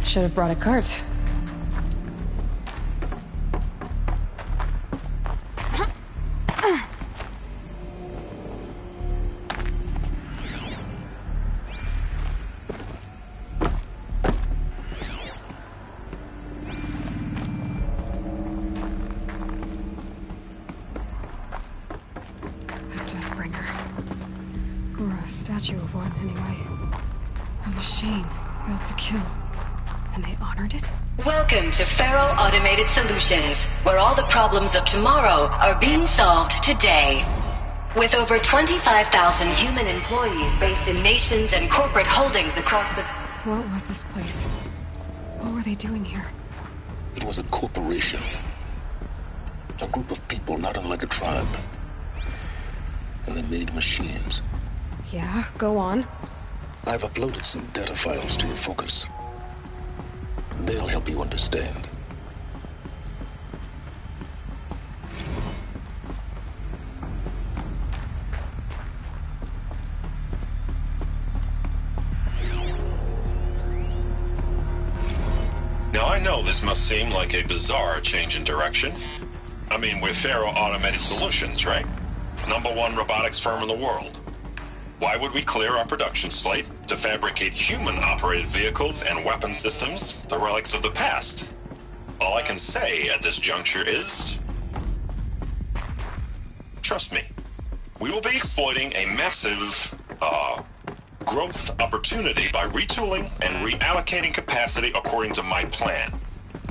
Speaker 1: Should have brought a cart. A Deathbringer. Or a statue of one, anyway. A machine built to kill. And they honored it?
Speaker 18: Welcome to Faro Automated Solutions, where all the problems of tomorrow are being solved today. With over 25,000 human employees based in nations and corporate holdings across the...
Speaker 1: What was this place? What were they doing here?
Speaker 13: It was a corporation. A group of people not unlike a tribe. And they made machines.
Speaker 1: Yeah, go on.
Speaker 13: I've uploaded some data files to your focus. They'll help you understand.
Speaker 17: Now I know this must seem like a bizarre change in direction. I mean, we're Faro Automated Solutions, right? #1 robotics firm in the world. Why would we clear our production slate to fabricate human-operated vehicles and weapon systems, the relics of the past? All I can say at this juncture is... trust me. We will be exploiting a massive, growth opportunity by retooling and reallocating capacity according to my plan.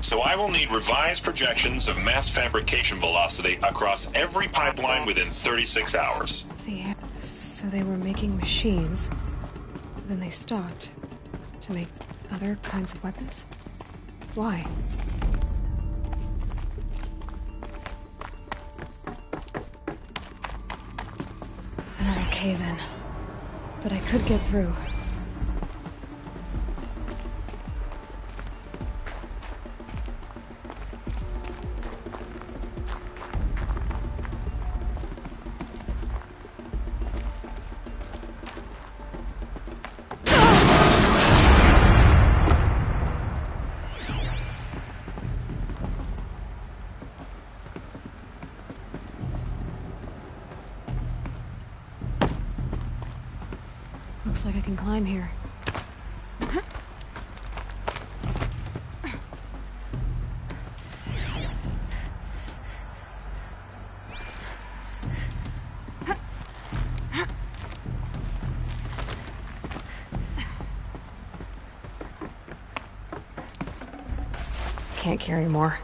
Speaker 17: So I will need revised projections of mass fabrication velocity across every pipeline within 36 hours.
Speaker 1: So they were making machines, then they stopped to make other kinds of weapons? Why? Another cave-in. But I could get through. Looks like I can climb here. Can't carry more.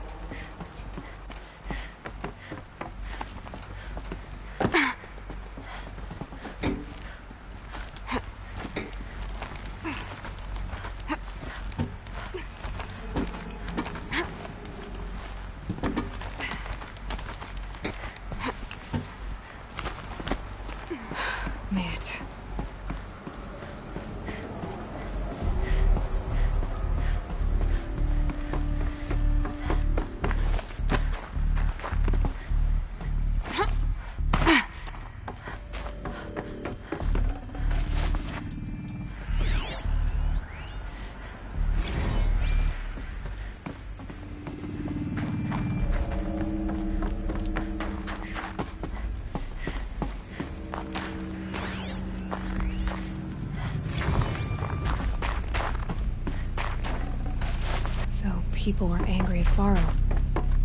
Speaker 1: people were angry at Faro,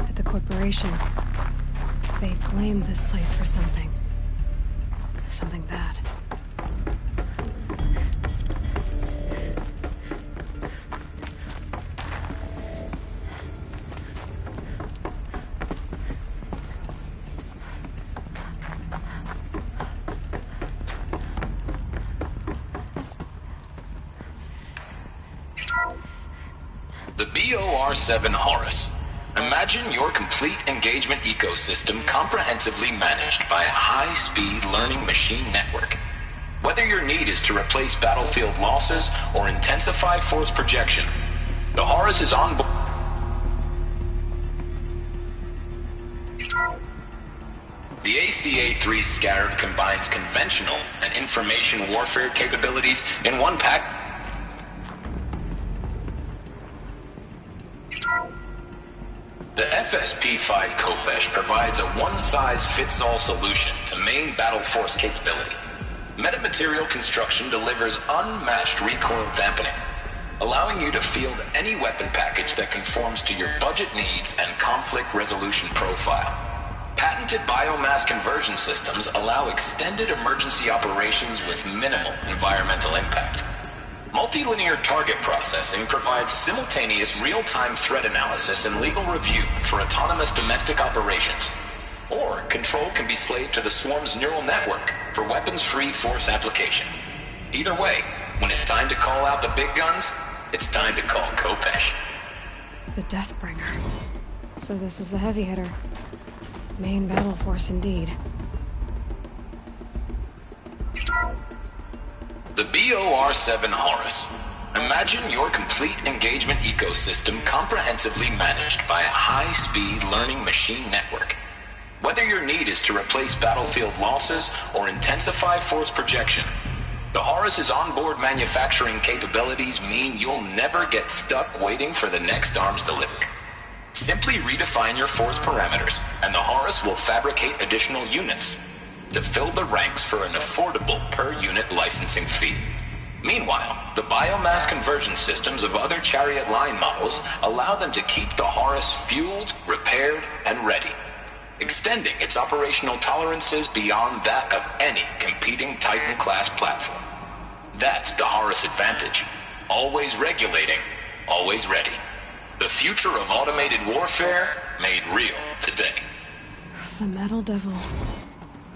Speaker 1: at the corporation. They blamed this place for something. Something bad.
Speaker 16: The BOR-7 Horus. Imagine your complete engagement ecosystem comprehensively managed by a high-speed learning machine network. Whether your need is to replace battlefield losses or intensify force projection, the Horus is on board. The ACA-3 Scarab combines conventional and information warfare capabilities in one pack. The FSP-5 Khopesh provides a one-size-fits-all solution to main battle force capability. Metamaterial construction delivers unmatched recoil dampening, allowing you to field any weapon package that conforms to your budget needs and conflict resolution profile. Patented biomass conversion systems allow extended emergency operations with minimal environmental impact. Multilinear target processing provides simultaneous real-time threat analysis and legal review for autonomous domestic operations. Or control can be slaved to the Swarm's neural network for weapons-free force application. Either way, when it's time to call out the big guns, it's time to call Khopesh.
Speaker 1: The Deathbringer. So this was the heavy hitter. Main battle force indeed.
Speaker 16: The BOR-7 Horus. Imagine your complete engagement ecosystem comprehensively managed by a high-speed learning machine network. Whether your need is to replace battlefield losses or intensify force projection, the Horus's onboard manufacturing capabilities mean you'll never get stuck waiting for the next arms delivery. Simply redefine your force parameters, and the Horus will fabricate additional units to fill the ranks for an affordable per-unit licensing fee. Meanwhile, the biomass conversion systems of other Chariot line models allow them to keep the Horus fueled, repaired, and ready, extending its operational tolerances beyond that of any competing Titan-class platform. That's the Horus advantage. Always regulating, always ready. The future of automated warfare made real today.
Speaker 1: The Metal Devil.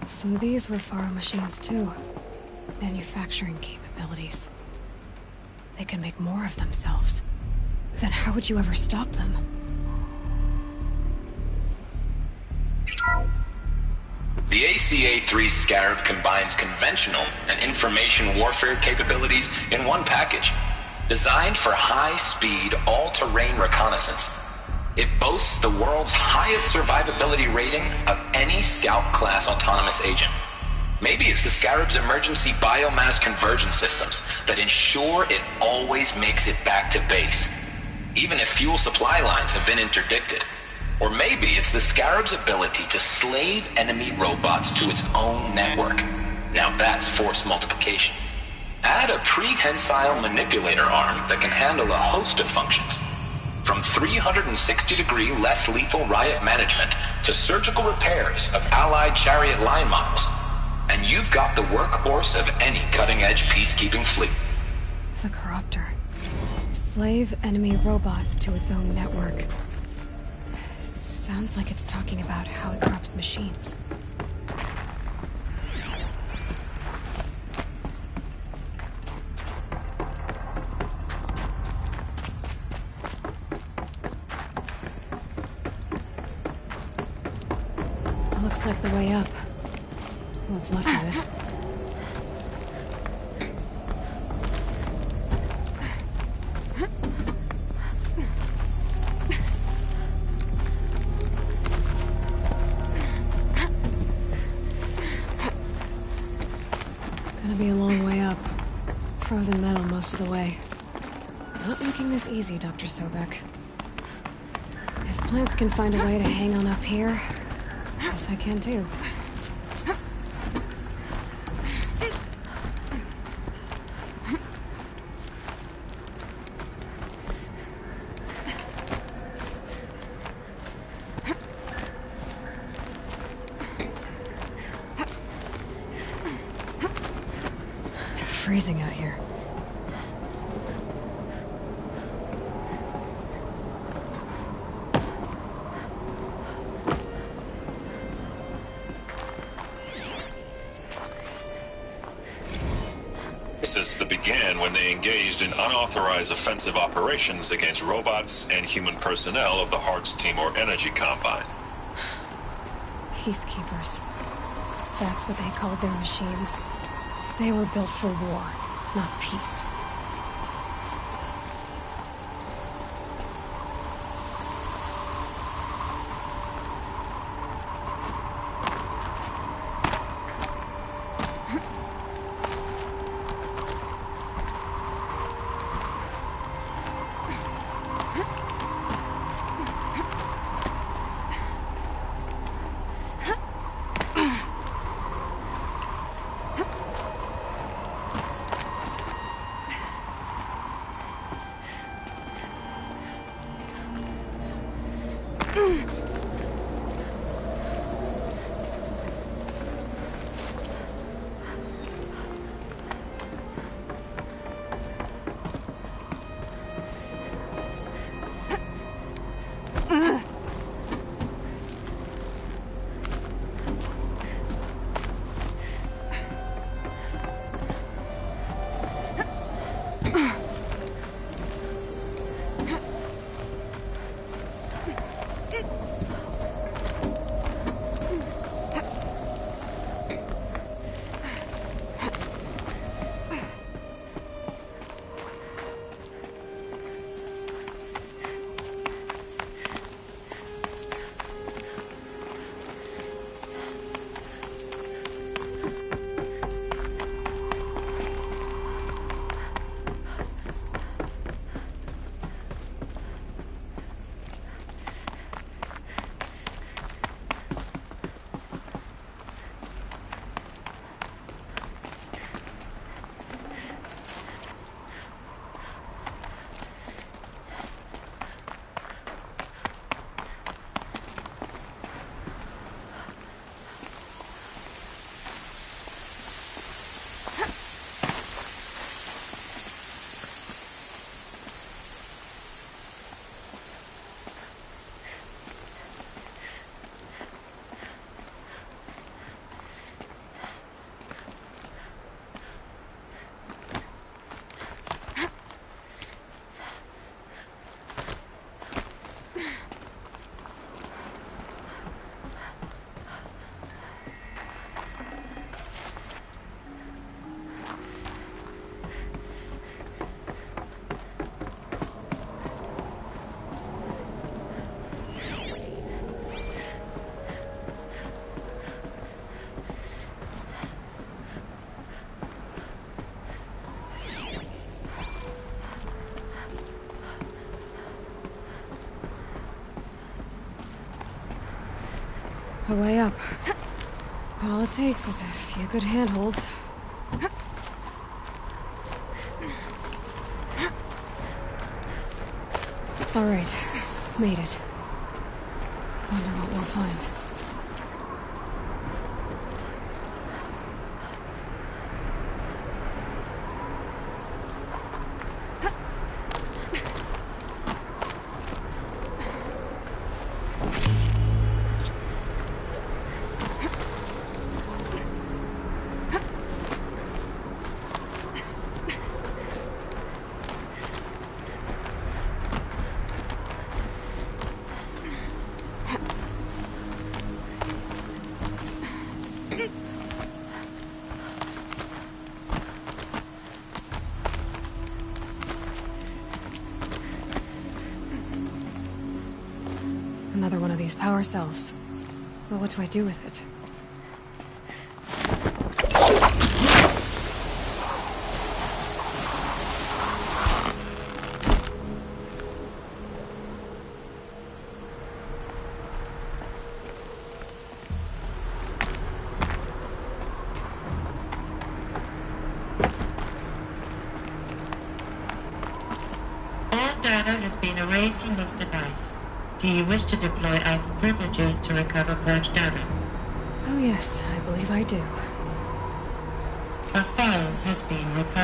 Speaker 1: So these were Faro machines too. Manufacturing capabilities. They can make more of themselves. Then how would you ever stop them?
Speaker 16: The ACA-3 Scarab combines conventional and information warfare capabilities in one package. Designed for high-speed, all-terrain reconnaissance, it boasts the world's highest survivability rating of any Scout-class autonomous agent. Maybe it's the Scarab's emergency biomass conversion systems that ensure it always makes it back to base, even if fuel supply lines have been interdicted. Or maybe it's the Scarab's ability to slave enemy robots to its own network. Now that's force multiplication. Add a prehensile manipulator arm that can handle a host of functions, from 360-degree less lethal riot management to surgical repairs of allied Chariot line models, and you've got the workhorse of any cutting-edge peacekeeping fleet.
Speaker 1: The Corruptor. Slave enemy robots to its own network. It sounds like it's talking about how it corrupts machines. Looks like the way up. What's left of it. Gonna be a long way up. Frozen metal most of the way. Not making this easy, Dr. Sobek. If plants can find a way to hang on up here, guess I can too. freezing out here.
Speaker 17: That began when they engaged in unauthorized offensive operations against robots and human personnel of the Hartz Timor Energy Combine.
Speaker 1: Peacekeepers. That's what they called their machines. They were built for war, not peace. A way up. All it takes is a few good handholds. All right, made it. Wonder what we'll find. Another one of these power cells. Well, what do I do with it?
Speaker 15: All data has been erased from this device. Do you wish to deploy either privileges to recover purged data?
Speaker 1: Oh yes, I believe I do.
Speaker 15: A file has been recovered.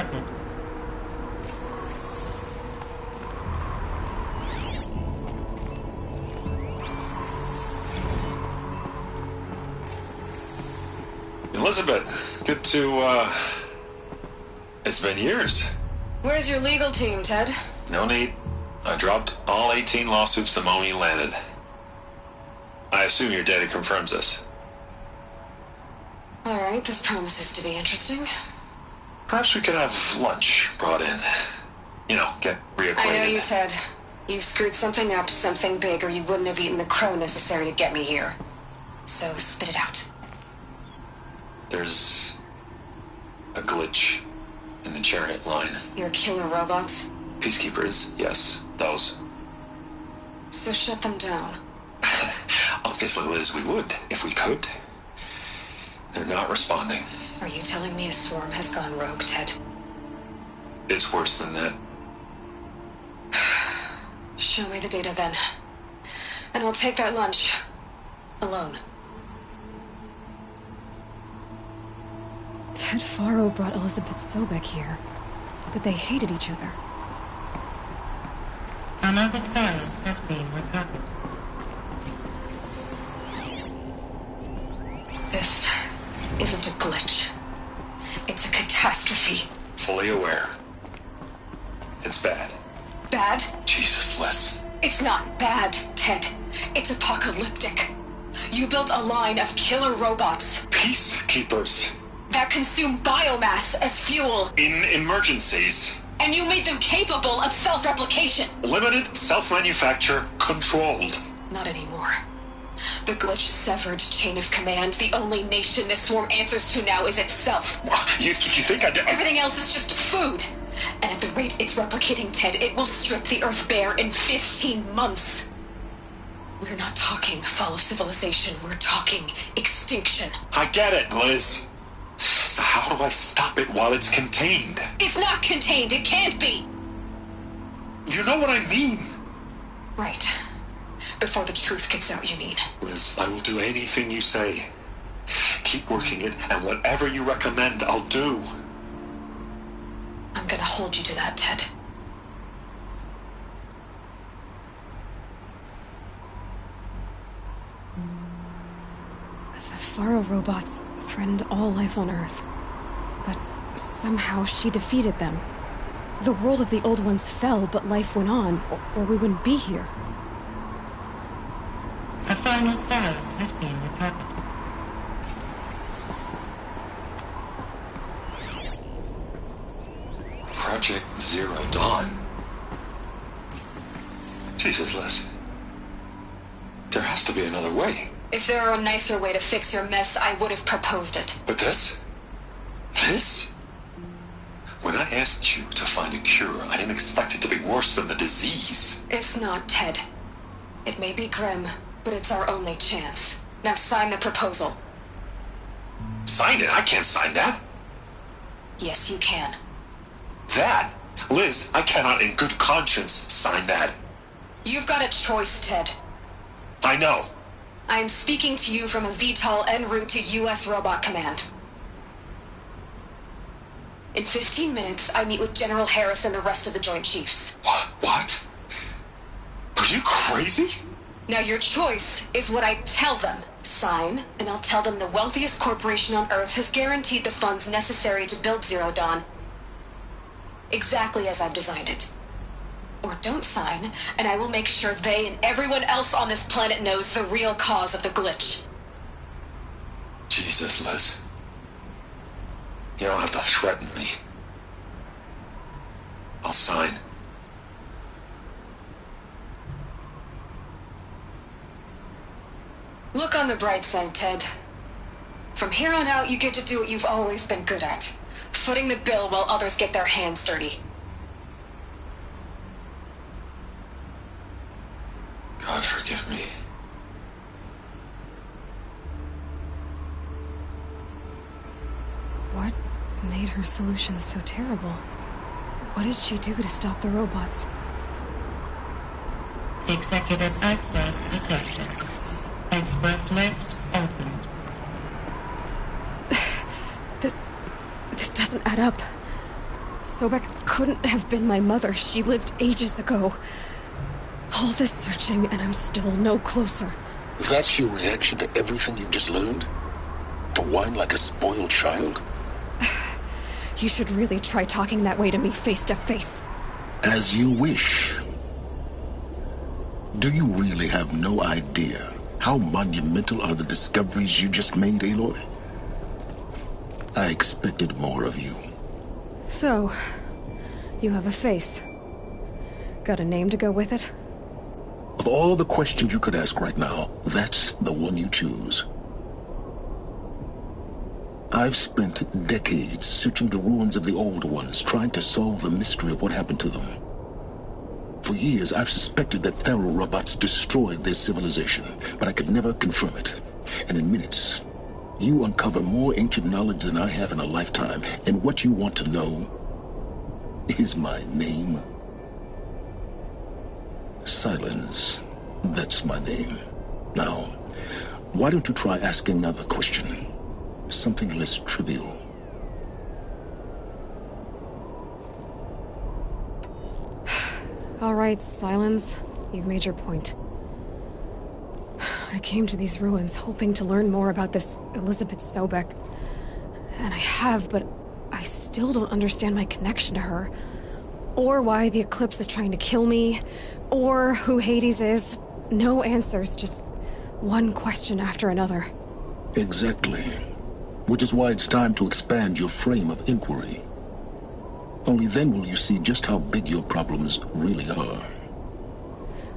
Speaker 17: Elizabeth, good to, It's been years.
Speaker 8: Where's your legal team, Ted?
Speaker 17: No need. I dropped all 18 lawsuits the moment you landed. I assume your data confirms this.
Speaker 8: Alright, this promises to be interesting.
Speaker 17: Perhaps we could have lunch brought in. You know, get reacquainted.
Speaker 8: I know you, Ted. You've screwed something up, something big, or you wouldn't have eaten the crow necessary to get me here. So, spit it out.
Speaker 17: There's a glitch in the chariot line.
Speaker 8: Your killer robots?
Speaker 17: Peacekeepers, yes, those.
Speaker 8: So shut them down.
Speaker 17: Obviously, Liz, we would, if we could. They're not responding.
Speaker 8: Are you telling me a swarm has gone rogue, Ted?
Speaker 17: It's worse than that.
Speaker 8: Show me the data then. And I'll take that lunch. Alone.
Speaker 1: Ted Faro brought Elizabeth Sobek here, but they hated each other.
Speaker 15: Another file has been recovered.
Speaker 8: This isn't a glitch. It's a catastrophe.
Speaker 17: Fully aware. It's bad.
Speaker 8: Bad?
Speaker 17: Jesus, Liz.
Speaker 8: It's not bad, Ted. It's apocalyptic. You built a line of killer robots.
Speaker 17: Peacekeepers.
Speaker 8: That consume biomass as fuel.
Speaker 17: In emergencies.
Speaker 8: And you made them capable of self-replication.
Speaker 17: Limited, self-manufacture, controlled.
Speaker 8: Not anymore. The glitch severed chain of command. The only nation this swarm answers to now is itself.
Speaker 17: You think I did?
Speaker 8: Everything else is just food. And at the rate it's replicating, Ted, it will strip the Earth bare in 15 months. We're not talking fall of civilization. We're talking extinction.
Speaker 17: I get it, Liz. So how do I stop it while it's contained?
Speaker 8: It's not contained. It can't be.
Speaker 17: You know what I mean.
Speaker 8: Right. Before the truth gets out, you mean?
Speaker 17: Liz, I will do anything you say. Keep working it, and whatever you recommend, I'll do.
Speaker 8: I'm gonna hold you to that, Ted.
Speaker 1: The Faro robots threatened all life on Earth. But somehow she defeated them. The world of the old ones fell, but life went on, or we wouldn't be here.
Speaker 15: A final file has been recovered.
Speaker 17: Project Zero Dawn. Jesus, Liz. There has to be another way.
Speaker 8: If there were a nicer way to fix your mess, I would have proposed it.
Speaker 17: But this? This? When I asked you to find a cure, I didn't expect it to be worse than the disease.
Speaker 8: It's not, Ted. It may be grim, but it's our only chance. Now sign the proposal.
Speaker 17: Sign it? I can't sign that.
Speaker 8: Yes, you can.
Speaker 17: That? Liz, I cannot in good conscience sign that.
Speaker 8: You've got a choice, Ted.
Speaker 17: I know.
Speaker 8: I am speaking to you from a VTOL en route to U.S. Robot Command. In 15 minutes, I meet with General Harris and the rest of the Joint Chiefs.
Speaker 17: What? Are you crazy?
Speaker 8: Now your choice is what I tell them. Sign, and I'll tell them the wealthiest corporation on Earth has guaranteed the funds necessary to build Zero Dawn. Exactly as I've designed it. Or don't sign, and I will make sure they and everyone else on this planet knows the real cause of the glitch.
Speaker 17: Jesus, Liz. You don't have to threaten me. I'll sign.
Speaker 8: Look on the bright side, Ted. From here on out, you get to do what you've always been good at. Footing the bill while others get their hands dirty.
Speaker 17: God forgive me.
Speaker 1: What made her solution so terrible? What did she do to stop the robots?
Speaker 15: Executive access detected. Express lift opened.
Speaker 1: This doesn't add up. Sobek couldn't have been my mother. She lived ages ago. All this searching, and I'm still no closer.
Speaker 13: That's your reaction to everything you've just learned? To whine like a spoiled child?
Speaker 1: You should really try talking that way to me face to face.
Speaker 13: As you wish. Do you really have no idea how monumental are the discoveries you just made, Aloy? I expected more of you.
Speaker 1: So, you have a face. Got a name to go with it?
Speaker 13: Of all the questions you could ask right now, that's the one you choose. I've spent decades searching the ruins of the old ones, trying to solve the mystery of what happened to them. For years, I've suspected that Faro robots destroyed their civilization, but I could never confirm it. And in minutes, you uncover more ancient knowledge than I have in a lifetime, and what you want to know is my name. Silence. That's my name. Now, why don't you try asking another question? Something less trivial.
Speaker 1: All right, Silence. You've made your point. I came to these ruins hoping to learn more about this Elizabeth Sobek. And I have, but I still don't understand my connection to her. Or why the Eclipse is trying to kill me. Or who Hades is. No answers, just one question after another.
Speaker 13: Exactly. Which is why it's time to expand your frame of inquiry. Only then will you see just how big your problems really are.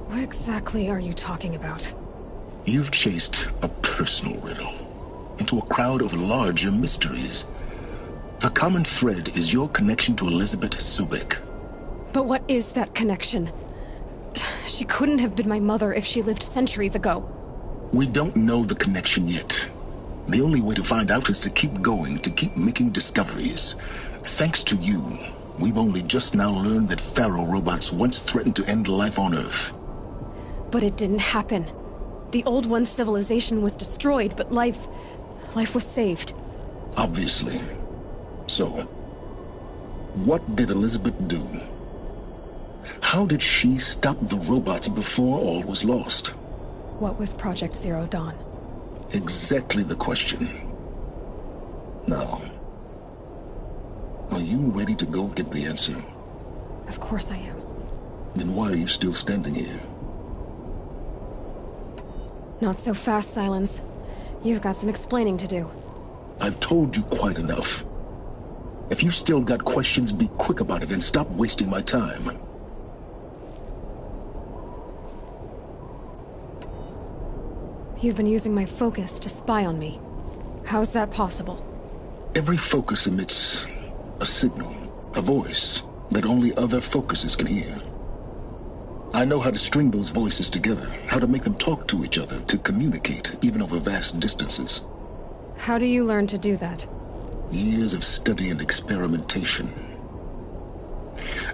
Speaker 1: What exactly are you talking about?
Speaker 13: You've chased a personal riddle into a crowd of larger mysteries. The common thread is your connection to Elizabeth Sobek.
Speaker 1: But what is that connection? She couldn't have been my mother if she lived centuries ago.
Speaker 13: We don't know the connection yet. The only way to find out is to keep going, to keep making discoveries. Thanks to you, we've only just now learned that Faro robots once threatened to end life on Earth.
Speaker 1: But it didn't happen. The Old One's civilization was destroyed, but life was saved.
Speaker 13: Obviously. So, what did Elizabeth do? How did she stop the robots before all was lost?
Speaker 1: What was Project Zero Dawn?
Speaker 13: Exactly the question. Now, are you ready to go get the answer?
Speaker 1: Of course I am.
Speaker 13: Then why are you still standing here?
Speaker 1: Not so fast, Silence. You've got some explaining to do.
Speaker 13: I've told you quite enough. If you still got questions, be quick about it and stop wasting my time.
Speaker 1: You've been using my focus to spy on me. How's that possible?
Speaker 13: Every focus emits a signal, a voice, that only other focuses can hear. I know how to string those voices together, how to make them talk to each other, to communicate, even over vast distances.
Speaker 1: How do you learn to do that?
Speaker 13: Years of study and experimentation.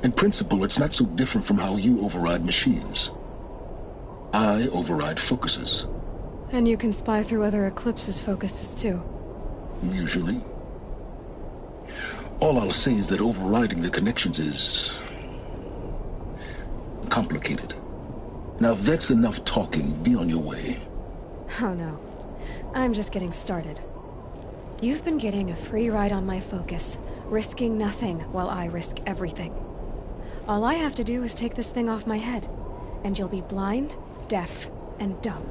Speaker 13: In principle, it's not so different from how you override machines. I override focuses.
Speaker 1: And you can spy through other Eclipse's focuses, too.
Speaker 13: Usually. All I'll say is that overriding the connections is complicated. Now, if that's enough talking, be on your way.
Speaker 1: Oh no. I'm just getting started. You've been getting a free ride on my focus, risking nothing while I risk everything. All I have to do is take this thing off my head, and you'll be blind, deaf, and dumb.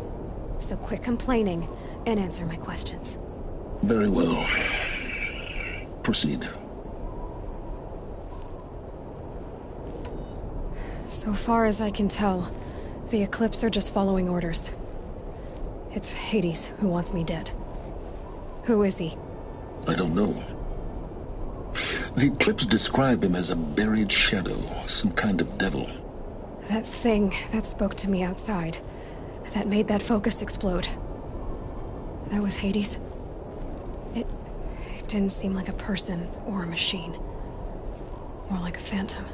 Speaker 1: So quit complaining and answer my questions.
Speaker 13: Very well. Proceed.
Speaker 1: So far as I can tell, the Eclipse are just following orders. It's Hades who wants me dead. Who is he?
Speaker 13: I don't know. The Eclipse describe him as a buried shadow, some kind of devil.
Speaker 1: That thing that spoke to me outside, that made that focus explode. That was Hades. It didn't seem like a person or a machine. More like a phantom.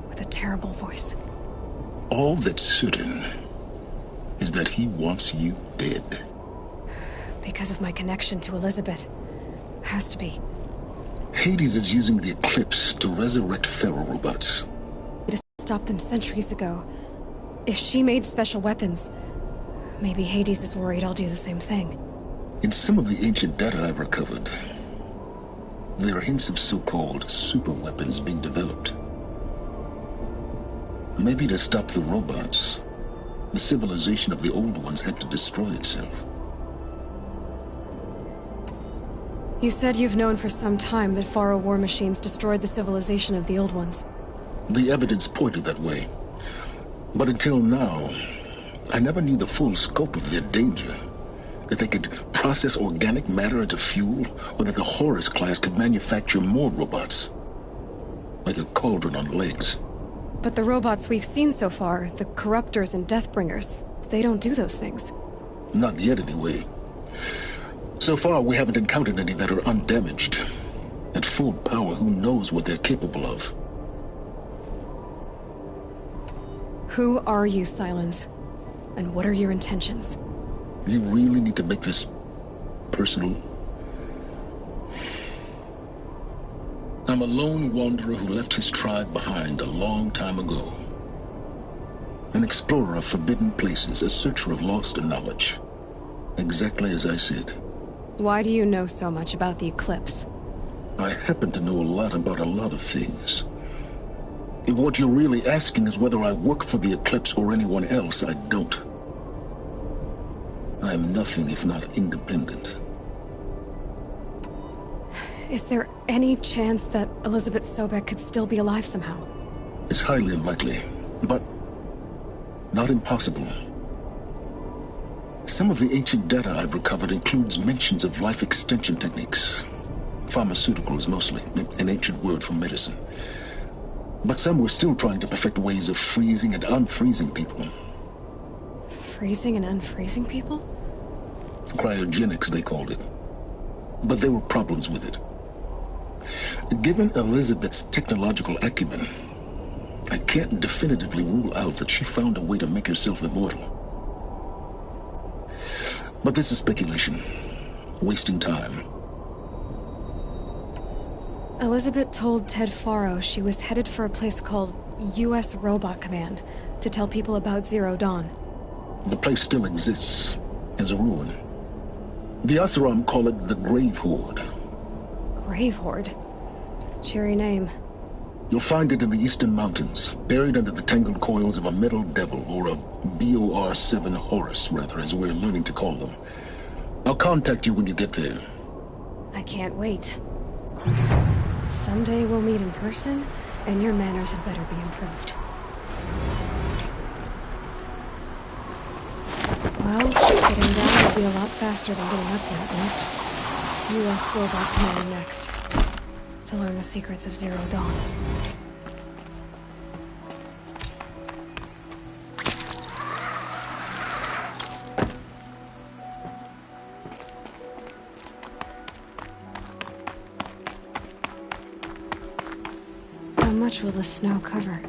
Speaker 1: With a terrible voice.
Speaker 13: All that's certain is that he wants you dead.
Speaker 1: Because of my connection to Elizabeth. Has to be.
Speaker 13: Hades is using the Eclipse to resurrect Faro robots.
Speaker 1: It stopped them centuries ago. If she made special weapons, maybe Hades is worried I'll do the same thing.
Speaker 13: In some of the ancient data I've recovered, there are hints of so-called super weapons being developed. Maybe to stop the robots, the civilization of the old ones had to destroy itself.
Speaker 1: You said you've known for some time that Faro war machines destroyed the civilization of the old ones.
Speaker 13: The evidence pointed that way. But until now, I never knew the full scope of their danger. That they could process organic matter into fuel, or that the Horus class could manufacture more robots. Like a cauldron on legs.
Speaker 1: But the robots we've seen so far, the Corruptors and Deathbringers, they don't do those things.
Speaker 13: Not yet, anyway. So far, we haven't encountered any that are undamaged. At full power, who knows what they're capable of?
Speaker 1: Who are you, Sylens? And what are your intentions?
Speaker 13: You really need to make this personal? I'm a lone wanderer who left his tribe behind a long time ago. An explorer of forbidden places, a searcher of lost knowledge. Exactly as I said.
Speaker 1: Why do you know so much about the Eclipse?
Speaker 13: I happen to know a lot about a lot of things. If what you're really asking is whether I work for the Eclipse or anyone else, I don't. I am nothing if not independent.
Speaker 1: Is there any chance that Elizabeth Sobek could still be alive somehow?
Speaker 13: It's highly unlikely, but not impossible. Some of the ancient data I've recovered includes mentions of life extension techniques. Pharmaceuticals, mostly, an ancient word for medicine. But some were still trying to perfect ways of freezing and unfreezing people.
Speaker 1: Freezing and unfreezing people?
Speaker 13: Cryogenics, they called it. But there were problems with it. Given Elizabeth's technological acumen, I can't definitively rule out that she found a way to make herself immortal. But this is speculation. Wasting time.
Speaker 1: Elizabeth told Ted Faro she was headed for a place called U.S. Robot Command to tell people about Zero Dawn.
Speaker 13: The place still exists as a ruin. The Oseram call it the Grave Horde.
Speaker 1: Grave Horde? Cheery name.
Speaker 13: You'll find it in the Eastern Mountains, buried under the tangled coils of a metal devil, or a BOR-7 Horus, rather, as we're learning to call them. I'll contact you when you get there.
Speaker 1: I can't wait. Someday we'll meet in person, and your manners had better be improved. Well, getting down will be a lot faster than getting up there, at least. U.S. Robot Command next. To learn the secrets of Zero Dawn. How much will the snow cover?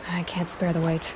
Speaker 1: I can't spare the wait.